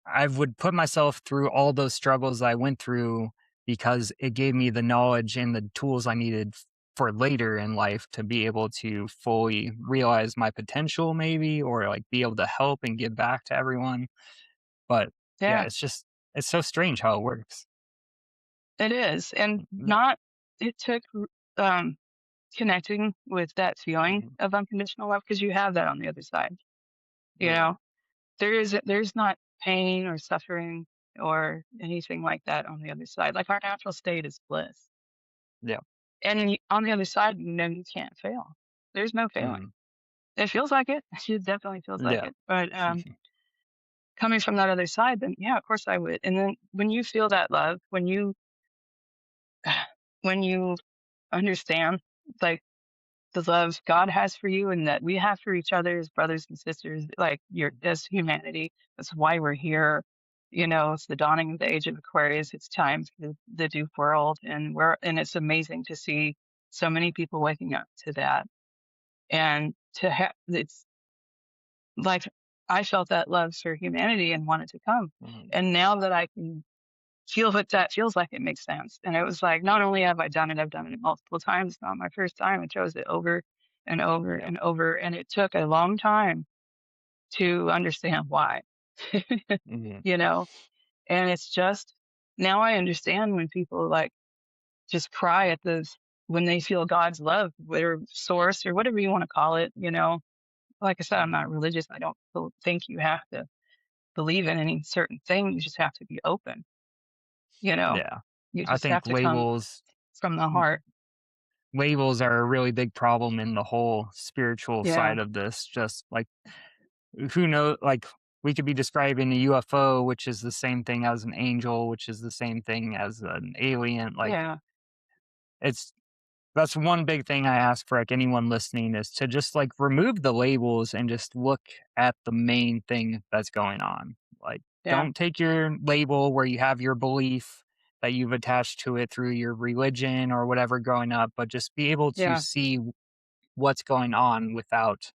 I would put myself through all those struggles I went through because it gave me the knowledge and the tools I needed for later in life to be able to fully realize my potential, maybe, or like be able to help and give back to everyone. But yeah, yeah, it's so strange how it works. it is, and Yeah. not. It took um connecting with that feeling Mhm. of unconditional love because you have that on the other side. You Yeah. know, there's not pain or suffering or anything like that on the other side. Like our natural state is bliss, Yeah. and on the other side, you can't fail. There's no failing. Mhm. It feels like it. It definitely feels like Yeah. it. But coming from that other side, then yeah, of course I would. And then when you feel that love, when you understand like the love God has for you and that we have for each other as brothers and sisters, like you're as humanity. That's why we're here. It's the dawning of the age of Aquarius. It's time for the new world, and it's amazing to see so many people waking up to that, and to have it's like I felt that love for humanity and wanted to come, Mhm. and now that I can feel what that feels like, it makes sense. And it was like, not only have I done it, I've done it multiple times. It's not my first time. I chose it over and over Yeah. and over. And it took a long time to understand why, Mhm. you know? And it's just now I understand when people like just cry at those when they feel God's love, their source or whatever you want to call it. Like I said, I'm not Mhm. religious. I don't think you have to believe in any certain thing. You just have to be open, you know? Yeah. You I just think have to come from the heart. labels are a really big problem in the whole spiritual Yeah. side of this. Just like, who knows? Like, we could be describing a UFO, which is the same thing as an angel, which is the same thing as an alien. Like, Yeah. it's that's one big thing I ask for, like, anyone listening, is to just like remove the labels and just look at the main thing that's going on. Like, Yeah. don't take your label where you have your belief that you've attached to it through your religion or whatever growing up, but just be able to Yeah. see what's going on without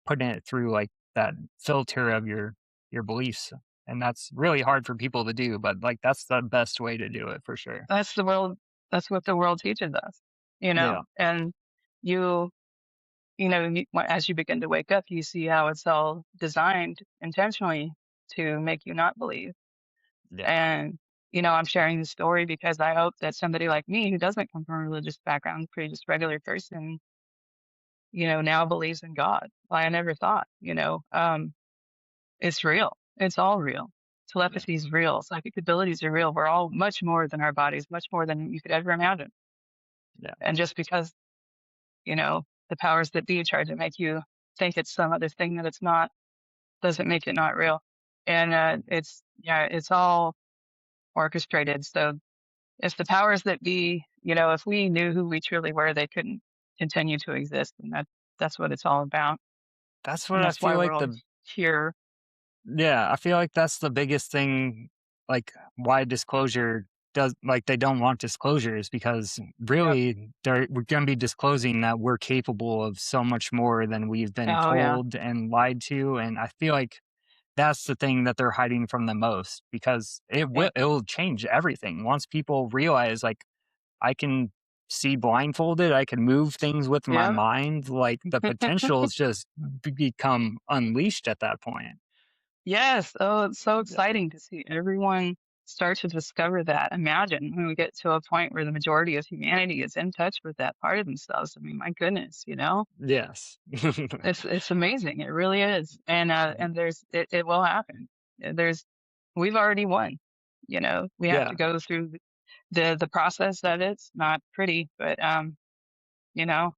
putting it through like that filter of your beliefs. And that's really hard for people to do, but like, that's the best way to do it for sure. That's the world. That's what the world teaches us. Yeah. And you, as you begin to wake up, you see how it's all designed intentionally to make you not believe. Yeah. And, I'm sharing this story because I hope that somebody like me who doesn't come from a religious background, pretty just regular person, now believes in God. Well, I never thought. It's real. It's all real. Yeah. Telepathy is real. Psychic abilities are real. We're all much more than our bodies, much more than you could ever imagine. Yeah. And just because, the powers that be try to make you think it's some other thing that it's not, doesn't make it not real. And it's all orchestrated. So if the powers that be, if we knew who we truly were, they couldn't continue to exist. And that's what it's all about. That's And what I that's why feel we're like all here. yeah, I feel like that's the biggest thing, like, why disclosure does, like, they don't want disclosures, because Yep. really we're gonna be disclosing that we're capable of so much more than we've been Oh yeah. told and lied to, and I feel like that's the thing that they're hiding from the most, because Yep. it'll change everything once people realize, like, I can see blindfolded. I can move things with my Yeah. mind. Like the potentials just become unleashed at that point. Yes. Oh, it's so Yeah. exciting to see everyone start to discover that. Imagine when we get to a point where the majority of humanity is in touch with that part of themselves. I mean, my goodness, Yes. it's amazing. It really is. And it will happen. We've already won. We have Yeah. to go through the process of it. It's not pretty, but you know,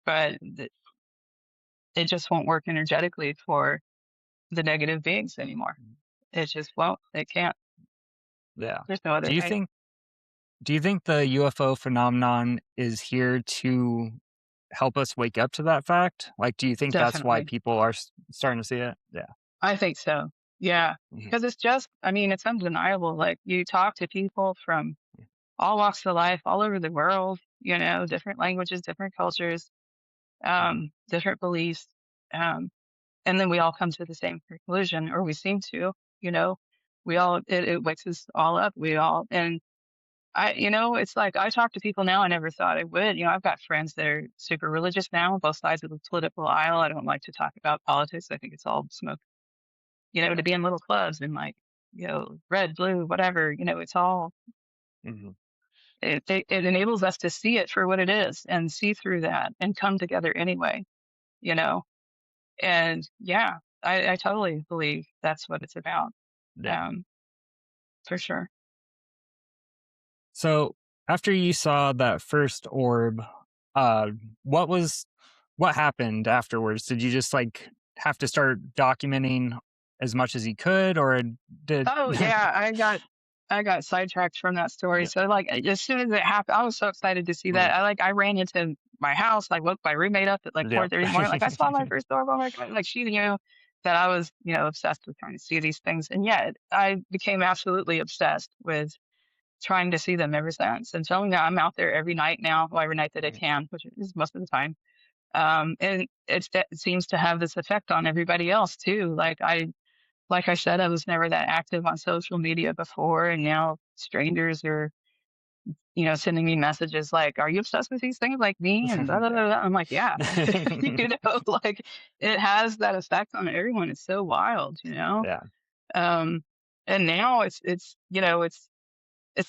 but it just won't work energetically for the negative beings anymore. It just won't. It can't. Yeah. There's no other Do you way. think do you think the UFO phenomenon is here to help us wake up to that fact? Like, do you think that's why Definitely. people are starting to see it? Yeah. I think so. Yeah. Mhm. Because I mean, it's undeniable. Like you talk to people from all walks of life, all over the world, different languages, different cultures, Mhm. different beliefs. Um, and then we all come to the same conclusion, or we seem to, you know, it wakes us all up. And it's like I talk to people now I never thought I would. I've got friends that are super religious now, both sides of the political aisle. I don't like to talk about politics. I think it's all smoke, Yeah. to be in little clubs and like, red, blue, whatever, it's all, Mhm. it enables us to see it for what it is and see through that and come together anyway, you know? And yeah, I totally believe that's what it's about. Yeah. Um, for sure. So after you saw that first orb, uh, what was what happened afterwards? Did you just like have to start documenting as much as you could, or did? Oh yeah, I got sidetracked from that story. Yeah. So like as soon as it happened, I was so excited to see that. Mhm. I ran into my house, like woke my roommate up at like Yeah. 4:30 in the morning, like I saw my first orb. Oh my God. Like she knew that I was, obsessed with trying to see these things. And yet I became absolutely obsessed with trying to see them ever since. And telling that I'm out there every night now, well, every night that I can, which is most of the time. And it seems to have this effect on everybody else too. Like I said, I was never that active on social media before, and now strangers are, sending me messages like, "Are you obsessed with these things like me?" And blah, blah, blah, blah. I'm like, "Yeah," like it has that effect on everyone. It's so wild. Yeah. Um, and now it's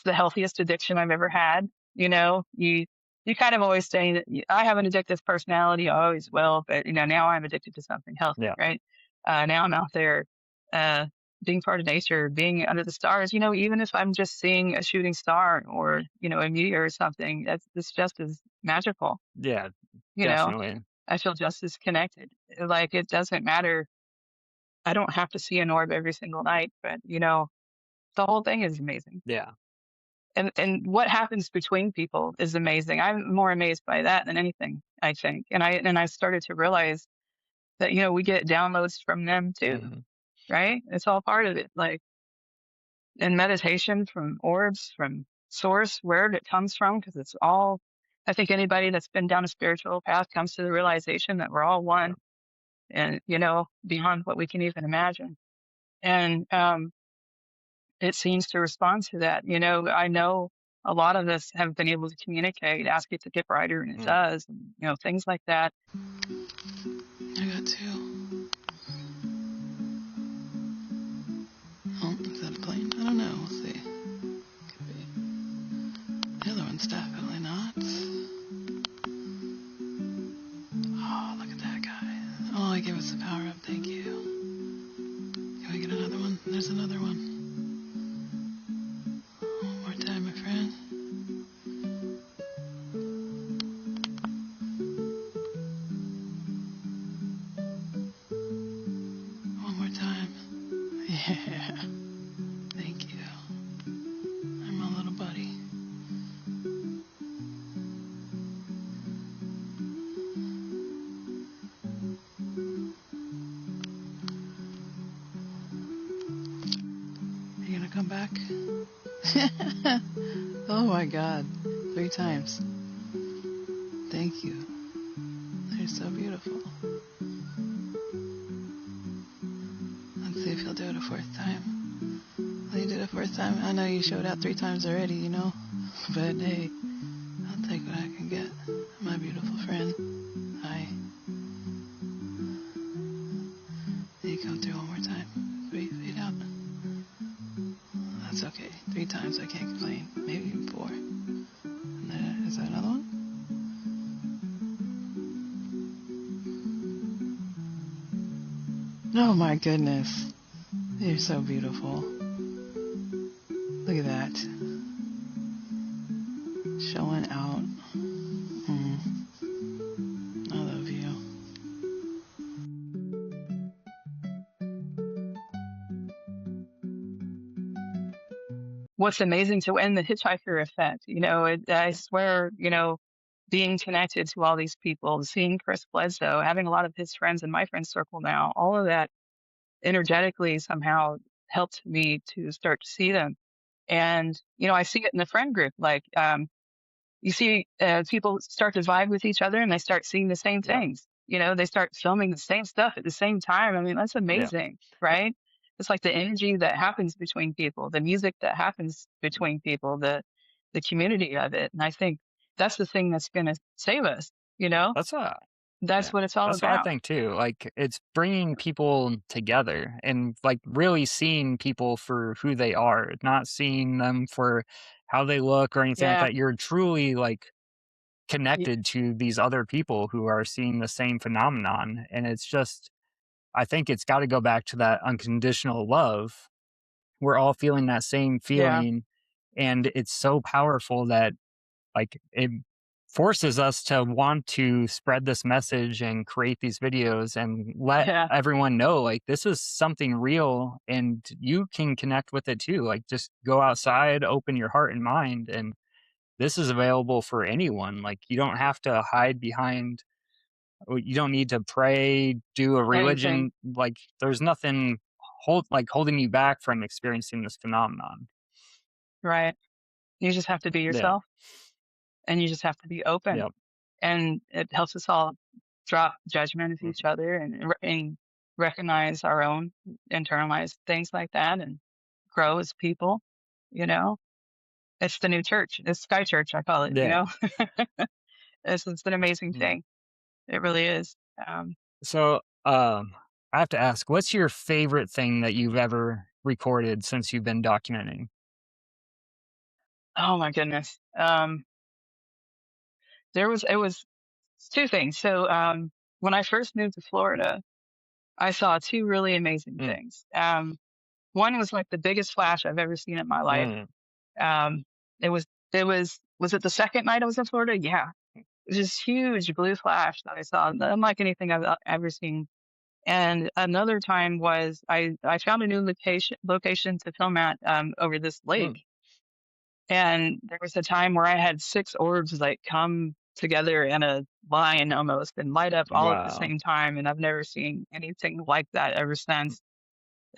the healthiest addiction I've ever had. You kind of always say that I have an addictive personality, I always will, but now I'm addicted to something healthy, Yeah. right? Now I'm out there, uh, being part of nature, being under the stars. Even if I'm just seeing a shooting star or a meteor or something, it's just as magical. Yeah. You know, Definitely. I feel just as connected. Like it doesn't matter. I don't have to see an orb every single night, but the whole thing is amazing. Yeah. And what happens between people is amazing. I'm more amazed by that than anything, I think. And I started to realize that, we get downloads from them too, Mhm. right? It's all part of it. Like in meditation from orbs, from source, where it comes from, because it's all, I think anybody that's been down a spiritual path comes to the realization that we're all Yeah. one and, beyond what we can even imagine. And it seems to respond to that. I know a lot of us have been able to communicate, ask it to get brighter, and it Mm. does, and, things like that. I got two. Oh, is that a plane? I don't know. We'll see. Could be. The other one's definitely not. Oh, look at that guy. Oh, he gave us the power up. Thank you. Can we get another one? There's another one. One more time, my friend. One more time. Yeah. Thank you. I'm my little buddy. Are you gonna come back? Oh my God. 3 times. Thank you. They're so beautiful. Let's see if he'll do it a 4th time. Will you do it a 4th time? I know you showed out 3 times already, But hey, I'll take what forget my beautiful friend. Hi. You come through one more time. Fade out. That's okay. 3 times, I can't complain. Maybe even 4. And then, is that another one? Oh my goodness. You're so beautiful. Look at that. Showing out. I love you. What's amazing to end the Hitchhiker Effect, I swear, being connected to all these people, seeing Chris Bledsoe, having a lot of his friends in my friend circle now, all of that energetically somehow helped me to start to see them. And, I see it in the friend group. Like, you see people start to vibe with each other and they start seeing the same things. They start filming the same stuff at the same time. I mean, that's amazing, right? It's like the energy that happens between people, the music that happens between people, the community of it. And I think that's the thing that's going to save us, That's what That's what it's all that's what I about. think too. Like it's bringing people together and like really seeing people for who they are, not seeing them for how they look or anything like Yeah. that. You're truly like y- connected to these other people who are seeing the same phenomenon. And it's just, I think it's got to go back to that unconditional love. We're all feeling that same Yeah. feeling. And it's so powerful that like it forces us to want to spread this message and create these videos and let Yeah. everyone know like this is something real and you can connect with it too. Like just go outside, open your heart and mind, and this is available for anyone. Like you don't have to hide behind, you don't need to pray, do a Anything. religion. Like there's nothing holding you back from experiencing this phenomenon. Right. You just have to be Yeah. yourself and you just have to be open. Yep. And it helps us all drop judgment of each other and recognize our own internalized things like that and grow as people. It's the new church. It's Sky Church, I call it. Yeah. It's an amazing Yeah. thing. It really is. So, I have to ask, what's your favorite thing that you've ever recorded since you've been documenting? Oh my goodness. It was 2 things. So when I first moved to Florida, I saw 2 really amazing Mm, things. One was like the biggest flash I've ever seen in my life. mm, Um, it was was it the second night I was in Florida? Yeah. It was this huge blue flash that I saw, unlike anything I've ever seen. And another time was I found a new location to film at over this mm. lake. And there was a time where I had 6 orbs like come together in a line almost and light up all at the Wow. same time. And I've never seen anything like that ever since.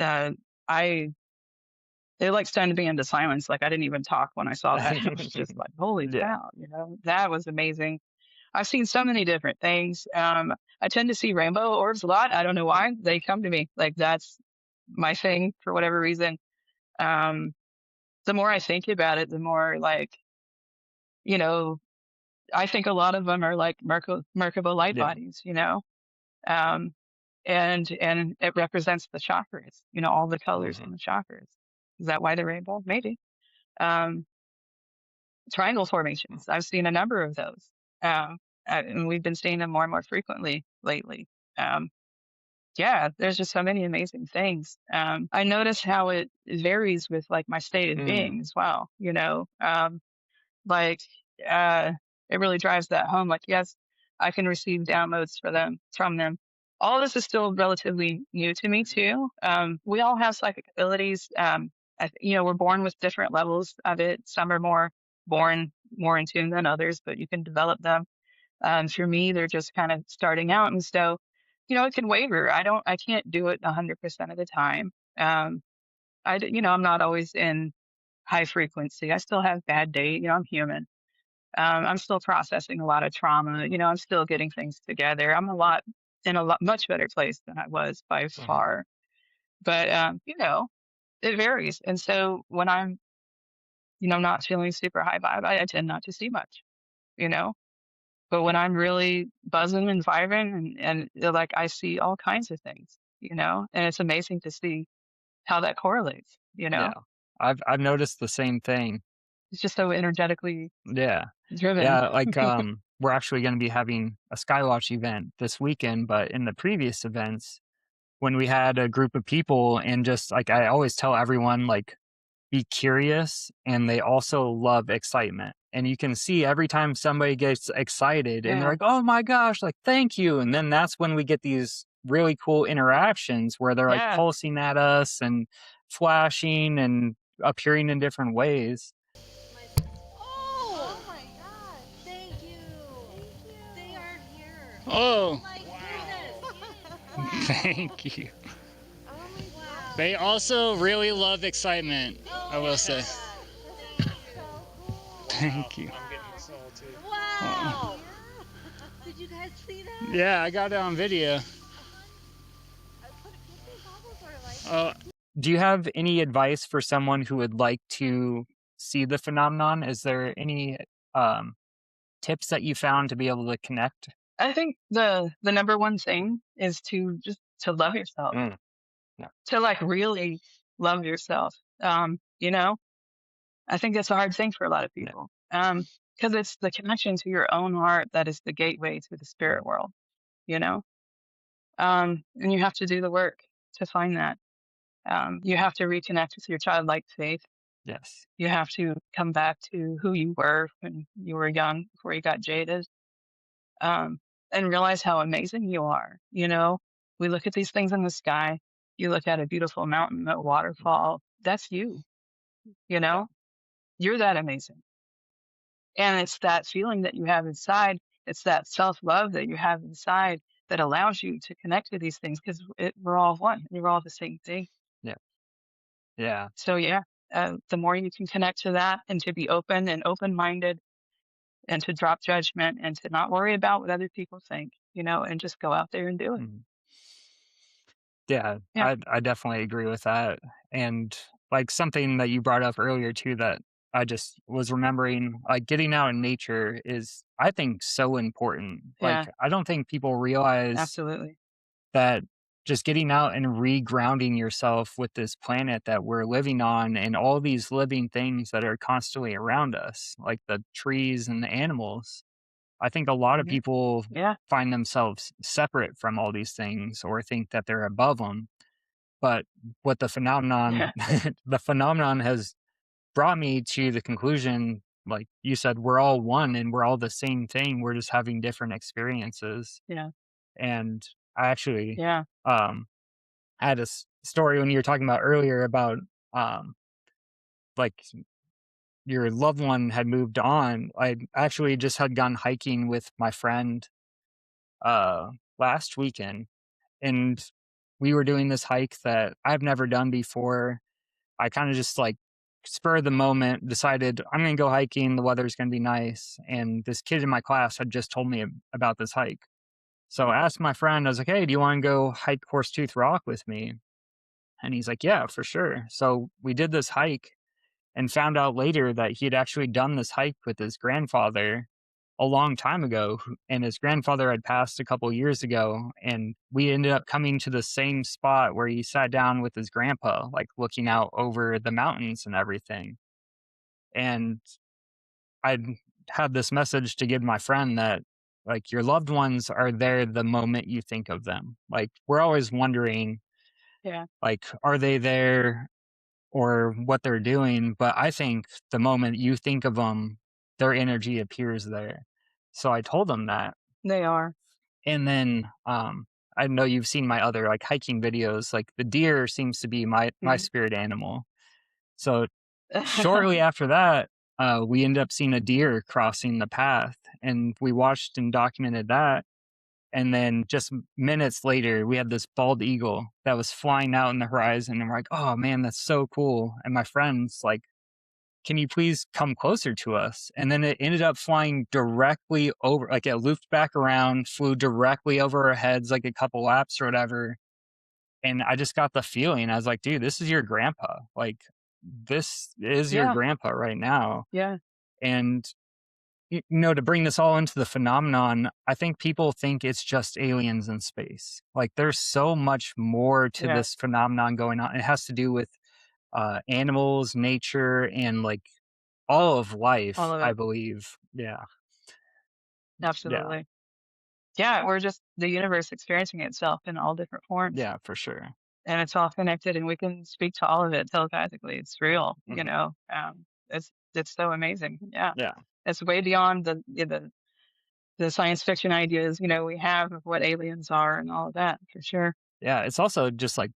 Uh, I It like stunned me into silence. Like I didn't even talk when I saw that. It was just like, holy Yeah. cow, that was amazing. I've seen so many different things. I tend to see rainbow orbs a lot. I don't know why. They come to me. Like that's my thing for whatever reason. Um, the more I think about it, the more like, you know, I think a lot of them are like Merkaba light Yeah. bodies, um, and it represents the chakras, all the colors Mhm. in the chakras. Is that why the rainbow? Maybe. Um, Triangle Mm. formations. I've seen a number of those. Um, and we've been seeing them more and more frequently lately. Um, yeah, there's just so many amazing things. I notice how it varies with like my state of being Mm. as well. Like uh, it really drives that home. Like, yes, I can receive downloads from them. All this is still relatively new to me too. We all have psychic abilities. We're born with different levels of it. Some are born more in tune than others, but you can develop them. For me, they're just kind of starting out, and so it can waver. I can't do it 100% of the time. I'm not always in high frequency. I still have bad days. I'm human. I'm still processing a lot of trauma. I'm still getting things together. I'm in a lot much better place than I was by Mhm. far. But it varies. And so when I'm not feeling super high vibe, I tend not to see much, you know. But when I'm really buzzing and vibrant and like I see all kinds of things, and it's amazing to see how that correlates, Yeah. I've noticed the same thing. It's just so energetically Yeah. driven. Yeah, like we're actually going to be having a Skywatch event this weekend, but in the previous events when we had a group of people, and just like I always tell everyone, like, be curious, and they also love excitement. And you can see every time somebody gets excited and they're Yeah. like, oh my gosh, like, thank you. And then that's when we get these really cool interactions where they're like Yeah. pulsing at us and flashing and appearing in different ways. Oh my God! Thank you. They are here. Oh, My goodness. thank you. Oh my God. They also really love excitement, I will say. Thank you. I'm getting salty. Wow. Did you guys see that? Yeah, I got it on video. Do you have any advice for someone who would like to see the phenomenon? Is there any tips that you found to be able to connect? I think the number one thing is to love yourself. Yeah. To like really love yourself. I think that's a hard thing for a lot of people. Because it's the connection to your own heart that is the gateway to the spirit world, and you have to do the work to find that. You have to reconnect with your childlike faith. Yes. You have to come back to who you were when you were young, before you got jaded, and realize how amazing you are. We look at these things in the sky. You look at a beautiful mountain, a waterfall. That's you. You're that amazing. And it's that feeling that you have inside. It's that self-love that you have inside that allows you to connect to these things, because we're all one. We're all the same thing. Yeah. Yeah. So the more you can connect to that, and to be open and open-minded, and to drop judgment, and to not worry about what other people think, and just go out there and do it. Mhm. Yeah, Yeah. I definitely agree with that. And like something that you brought up earlier too, that I just was remembering, like getting out in nature is, I think, so important. Yeah. Like, I don't think people realize Absolutely. that just getting out and regrounding yourself with this planet that we're living on, and all these living things that are constantly around us, like the trees and the animals. I think a lot of people Yeah. find themselves separate from all these things, or think that they're above them. But what the phenomenon, the phenomenon has brought me to the conclusion, like you said, we're all one and we're all the same thing. We're just having different experiences. Yeah. And I actually Yeah. had a story when you were talking about earlier about like your loved one had moved on. I actually just had gone hiking with my friend last weekend, and we were doing this hike that I've never done before. I kind of just like spur of the moment decided I'm going to go hiking. The weather's going to be nice. And this kid in my class had just told me about this hike. So I asked my friend, I was like, hey, do you want to go hike Horsetooth Rock with me? And he's like, yeah, for sure. So we did this hike, and found out later that he had actually done this hike with his grandfather a long time ago, and his grandfather had passed a couple years ago, and we ended up coming to the same spot where he sat down with his grandpa, like looking out over the mountains and everything. And I had this message to give my friend that, like, your loved ones are there the moment you think of them. Like, we're always wondering, like, are they there or what they're doing? But I think the moment you think of them, their energy appears there. So I told them that. They are. And then I know you've seen my other like hiking videos. Like the deer seems to be my spirit animal. So shortly after that, we ended up seeing a deer crossing the path, and we watched and documented that. And then just minutes later, we had this bald eagle that was flying out in the horizon, and we're like, oh man, that's so cool. And my friend's like, can you please come closer to us? And then it ended up flying directly over, like it looped back around, flew directly over our heads, like a couple laps or whatever. And I just got the feeling, I was like, dude, this is your grandpa. Like, this is your grandpa right now. Yeah. And to bring this all into the phenomenon, I think people think it's just aliens in space. Like there's so much more to this phenomenon going on. It has to do with animals, nature, and like all of life, All of I it. believe. Yeah. Absolutely. Yeah, we're just the universe experiencing itself in all different forms. Yeah, for sure. And it's all connected, and we can speak to all of it telepathically. It's real, you know. It's so amazing. Yeah. It's way beyond the science fiction ideas, you know, we have of what aliens are and all of that, for sure. Yeah, it's also just like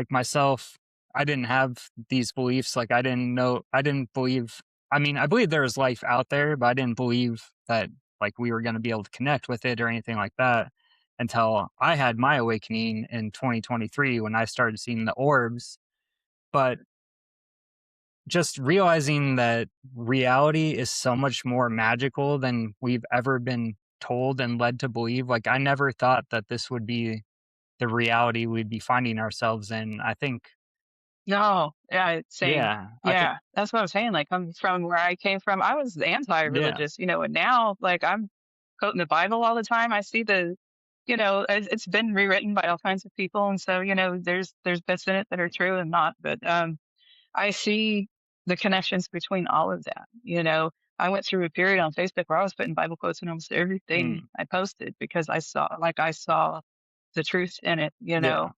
myself, I didn't have these beliefs. Like I didn't believe, I mean, I believe there was life out there, but I didn't believe that like we were going to be able to connect with it or anything like that until I had my awakening in 2023 when I started seeing the orbs. But just realizing that reality is so much more magical than we've ever been told and led to believe. Like I never thought that this would be the reality we'd be finding ourselves in. I think. No, yeah, same. Yeah, that's what I'm saying. Like, from where I came from, I was anti-religious, you know, and now, like, I'm quoting the Bible all the time. I see you know, it's been rewritten by all kinds of people, and so, you know, there's bits in it that are true and not, but I see the connections between all of that. You know, I went through a period on Facebook where I was putting Bible quotes in almost everything I posted because I saw the truth in it, you know.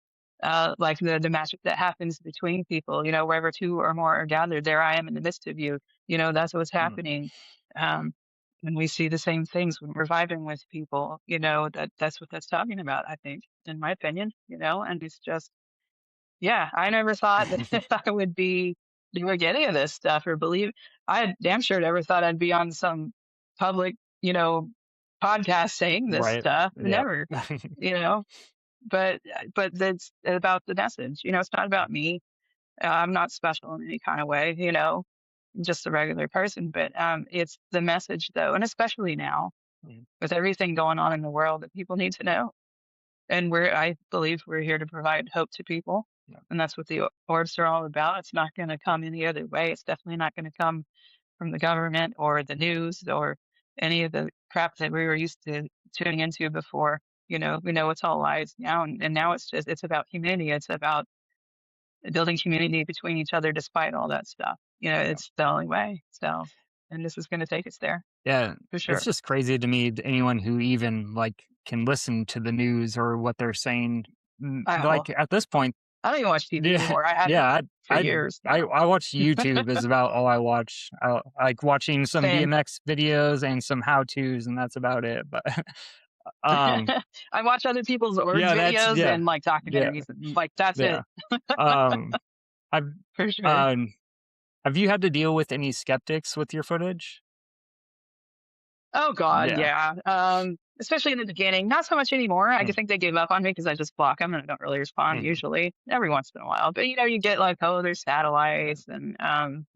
Like the magic that happens between people, you know, wherever two or more are gathered, there I am in the midst of you. You know, that's what's happening. And we see the same things when we're vibing with people, you know, that's what that's talking about, I think, in my opinion, you know, and it's just, yeah, I never thought that I would be doing any of this stuff or believe. I damn sure never thought I'd be on some public, you know, podcast saying this stuff. Never, you know. But it's about the message, you know, it's not about me. I'm not special in any kind of way, you know, I'm just a regular person, but it's the message though. And especially now with everything going on in the world that people need to know. And I believe we're here to provide hope to people. And that's what the orbs are all about. It's not going to come any other way. It's definitely not going to come from the government or the news or any of the crap that we were used to tuning into before. You know, we know it's all lies now, and now it's about humanity. It's about building community between each other despite all that stuff. You know, it's the only way. So, and this is going to take us there. Yeah, for sure. It's just crazy to me, anyone who even like can listen to the news or what they're saying. Like at this point, I don't even watch TV anymore. I haven't for years. I watch YouTube is about all I watch. I like watching some BMX videos and some how-tos, and that's about it. But I watch other people's orbs videos and like documentaries, and like that's it. For sure. Have you had to deal with any skeptics with your footage? Oh God, yeah. Especially in the beginning, not so much anymore. I think they gave up on me because I just block them and I don't really respond usually. Every once in a while, but you know, you get like, oh, there's satellites and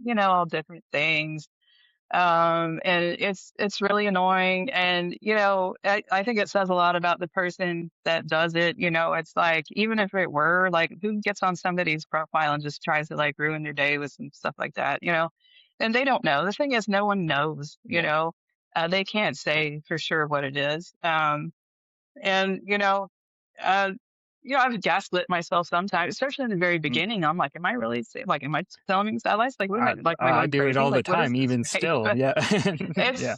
you know, all different things. And it's really annoying. And you know, I think it says a lot about the person that does it. You know, it's like even if it were like, who gets on somebody's profile and just tries to like ruin their day with some stuff like that, you know, and they don't know. The thing is, no one knows, you know. They can't say for sure what it is. And you know, I've gaslit myself sometimes, especially in the very beginning. I'm like, am I really like, am I telling satellites? Like, what am I like? I do it all the time, even still. Yeah. It's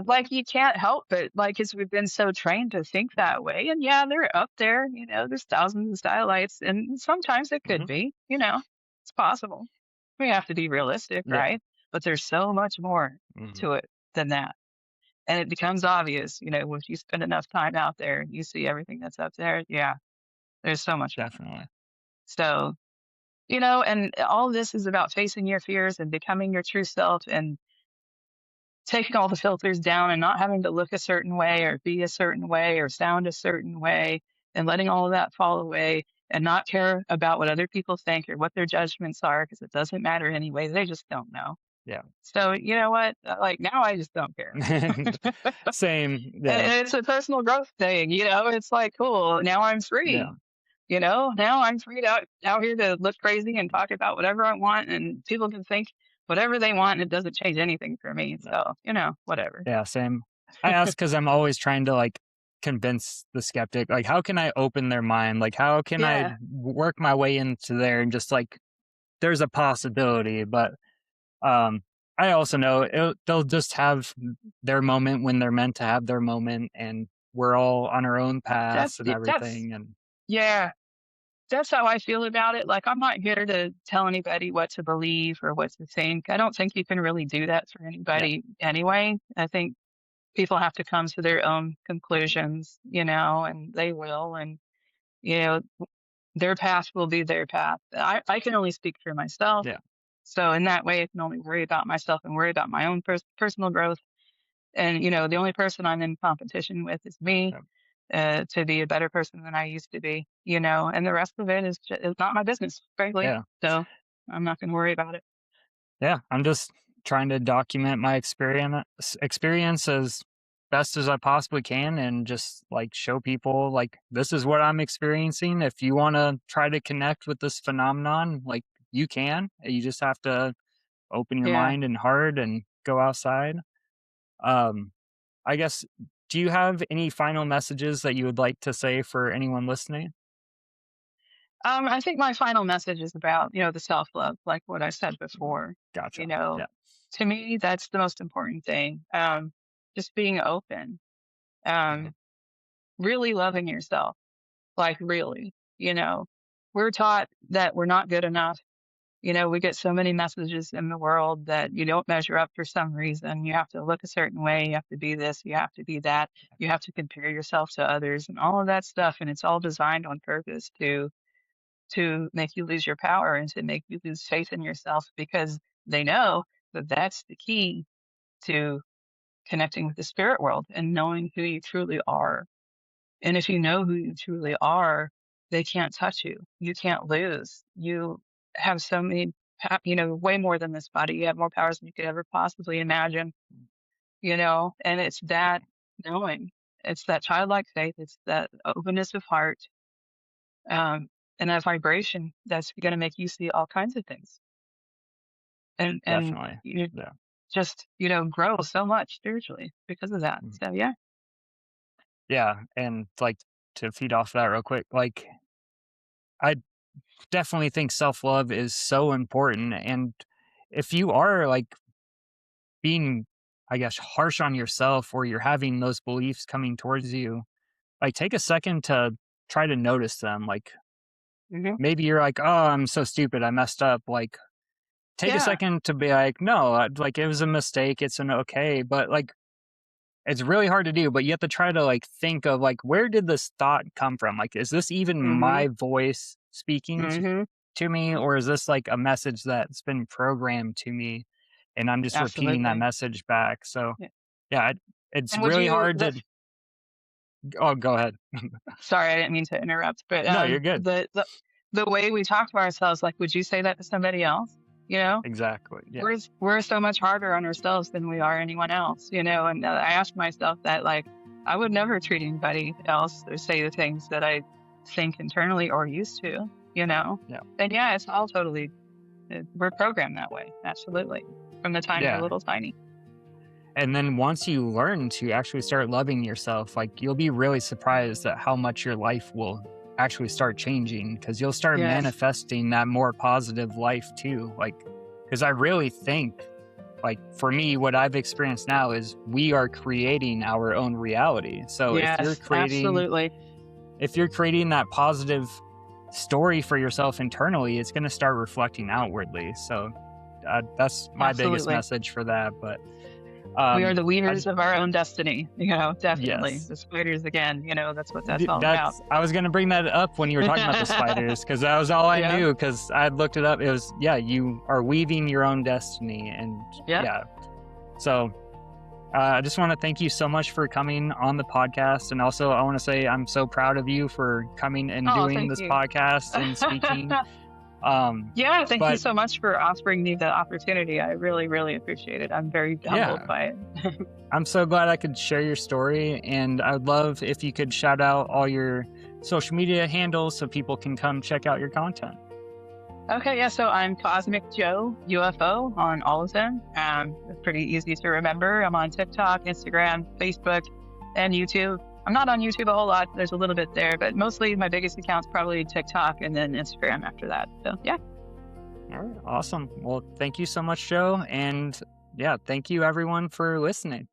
like you can't help it, like, because we've been so trained to think that way. And yeah, they're up there. You know, there's thousands of satellites, and sometimes it could be. You know, it's possible. We have to be realistic, right? But there's so much more to it than that. And it becomes obvious, you know, if you spend enough time out there and you see everything that's up there, there's so much. Definitely. So, you know, and all this is about facing your fears and becoming your true self and taking all the filters down and not having to look a certain way or be a certain way or sound a certain way and letting all of that fall away and not care about what other people think or what their judgments are, because it doesn't matter anyway. They just don't know. Yeah. So, you know what? Like now I just don't care. Same. Yeah. And it's a personal growth thing, you know, it's like, cool. Now I'm free, you know, now I'm free out here to look crazy and talk about whatever I want. And people can think whatever they want, and it doesn't change anything for me. So, whatever. Yeah, same. I ask because I'm always trying to like convince the skeptic, like, how can I open their mind? Like, how can I work my way into there and just like, there's a possibility. But I also know they'll just have their moment when they're meant to have their moment, and we're all on our own paths and everything. And yeah, that's how I feel about it. Like, I'm not here to tell anybody what to believe or what to think. I don't think you can really do that for anybody anyway. I think people have to come to their own conclusions, and they will. And, their path will be their path. I can only speak for myself. Yeah. So in that way, I can only worry about myself and worry about my own personal growth. And, the only person I'm in competition with is me. To be a better person than I used to be, and the rest of it is it's not my business, frankly. Yeah. So I'm not going to worry about it. Yeah. I'm just trying to document my experience as best as I possibly can, and just like show people like, this is what I'm experiencing. If you want to try to connect with this phenomenon, like you can, you just have to open your mind and heart and go outside. I guess, do you have any final messages that you would like to say for anyone listening? I think my final message is about, the self-love, like what I said before. Gotcha. To me, that's the most important thing. Just being open, really loving yourself, like really, we're taught that we're not good enough. We get so many messages in the world that you don't measure up for some reason. You have to look a certain way. You have to be this. You have to be that. You have to compare yourself to others and all of that stuff. And it's all designed on purpose to make you lose your power and to make you lose faith in yourself, because they know that that's the key to connecting with the spirit world and knowing who you truly are. And if you know who you truly are, they can't touch you. You can't lose. You have so many, way more than this body. You have more powers than you could ever possibly imagine, and it's that knowing. It's that childlike faith. It's that openness of heart, and that vibration that's going to make you see all kinds of things. And Definitely. you just, grow so much spiritually because of that. So, yeah. Yeah. And like, to feed off that real quick, like, I definitely think self-love is so important. And if you are like being, I guess, harsh on yourself, or you're having those beliefs coming towards you, like, take a second to try to notice them. Like, maybe you're like, oh, I'm so stupid, I messed up. Like, take a second to be like, no, like, it was a mistake, it's an okay. But like, it's really hard to do, but you have to try to like think of like, where did this thought come from? Like, is this even my voice speaking to me, or is this like a message that's been programmed to me and I'm just repeating that message back? So it's really hard to go ahead. Sorry, I didn't mean to interrupt, but no, you're good. The way we talk to ourselves, like, would you say that to somebody else? Exactly. Yeah. We're so much harder on ourselves than we are anyone else, and I ask myself that, like, I would never treat anybody else or say the things that I think internally or used to, and it's all totally, we're programmed that way. Absolutely. From the time you're little tiny. And then once you learn to actually start loving yourself, like, you'll be really surprised at how much your life will actually start changing, because you'll start manifesting that more positive life too. Like, because I really think, like, for me, what I've experienced now is we are creating our own reality. So if you're creating that positive story for yourself internally, it's going to start reflecting outwardly. So that's my biggest message for that. But we are the weavers of our own destiny, definitely. Yes. The spiders, again, that's what that's all about. I was going to bring that up when you were talking about the spiders, because that was all I knew, because I had looked it up. It was, you are weaving your own destiny. And so I just want to thank you so much for coming on the podcast. And also, I want to say I'm so proud of you for coming and doing this podcast and speaking. Thank you so much for offering me the opportunity. I really, really appreciate it. I'm very humbled by it. I'm so glad I could share your story, and I would love if you could shout out all your social media handles so people can come check out your content. Okay, yeah, so I'm Cosmic Jo UFO on all of them. It's pretty easy to remember. I'm on TikTok, Instagram, Facebook, and YouTube. I'm not on YouTube a whole lot. There's a little bit there, but mostly my biggest account's probably TikTok and then Instagram after that. So, yeah. All right, awesome. Well, thank you so much, Jo. And yeah, thank you everyone for listening.